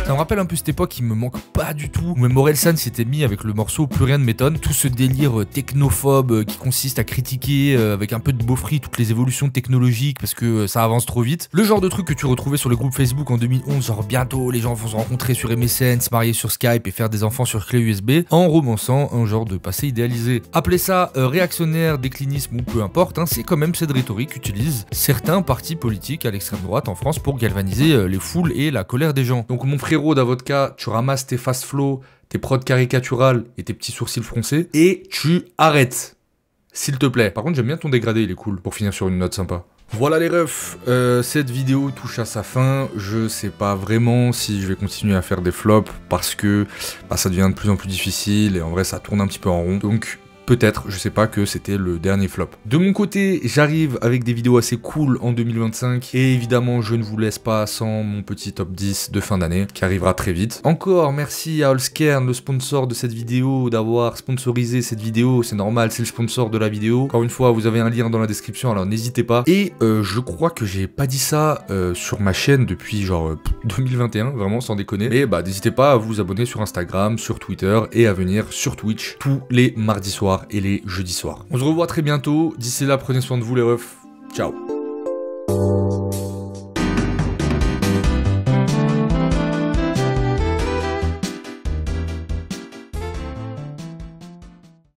Ça me rappelle un peu cette époque qui me manque pas du tout, où même Orelsan s'était mis avec le morceau Plus rien ne m'étonne, tout ce délire technophobe qui consiste à critiquer avec un peu de beaufry toutes les évolutions technologiques parce que ça avance trop vite. Le genre de truc que tu retrouvais sur les groupes Facebook en 2011, genre bientôt les gens vont se rencontrer sur MSN, se marier sur Skype et faire des enfants sur clé USB, en romançant un genre de passé idéalisé. Appelez ça réactionnaire, déclinisme ou peu importe, hein, c'est quand même cette rhétorique qu'utilisent certains partis politiques à l'extrême droite en France pour galvaniser les foules et la colère des gens. Donc mon frérot d'Avodka, tu ramasses tes fast flow, tes prods caricaturales et tes petits sourcils froncés et tu arrêtes, s'il te plaît. Par contre j'aime bien ton dégradé, il est cool, pour finir sur une note sympa. Voilà les refs, cette vidéo touche à sa fin. Je sais pas vraiment si je vais continuer à faire des flops parce que ça devient de plus en plus difficile et en vrai ça tourne un petit peu en rond. Donc peut-être, je sais pas, que c'était le dernier flop. De mon côté, j'arrive avec des vidéos assez cool en 2025 et évidemment, je ne vous laisse pas sans mon petit top 10 de fin d'année qui arrivera très vite. Encore merci à Allskern, le sponsor de cette vidéo, d'avoir sponsorisé cette vidéo. C'est normal, c'est le sponsor de la vidéo. Encore une fois, vous avez un lien dans la description, alors n'hésitez pas. Et je crois que j'ai pas dit ça sur ma chaîne depuis genre 2021, vraiment sans déconner. Mais bah n'hésitez pas à vous abonner sur Instagram, sur Twitter et à venir sur Twitch tous les mardis soirs et les jeudis soirs. On se revoit très bientôt. D'ici là, prenez soin de vous les refs. Ciao.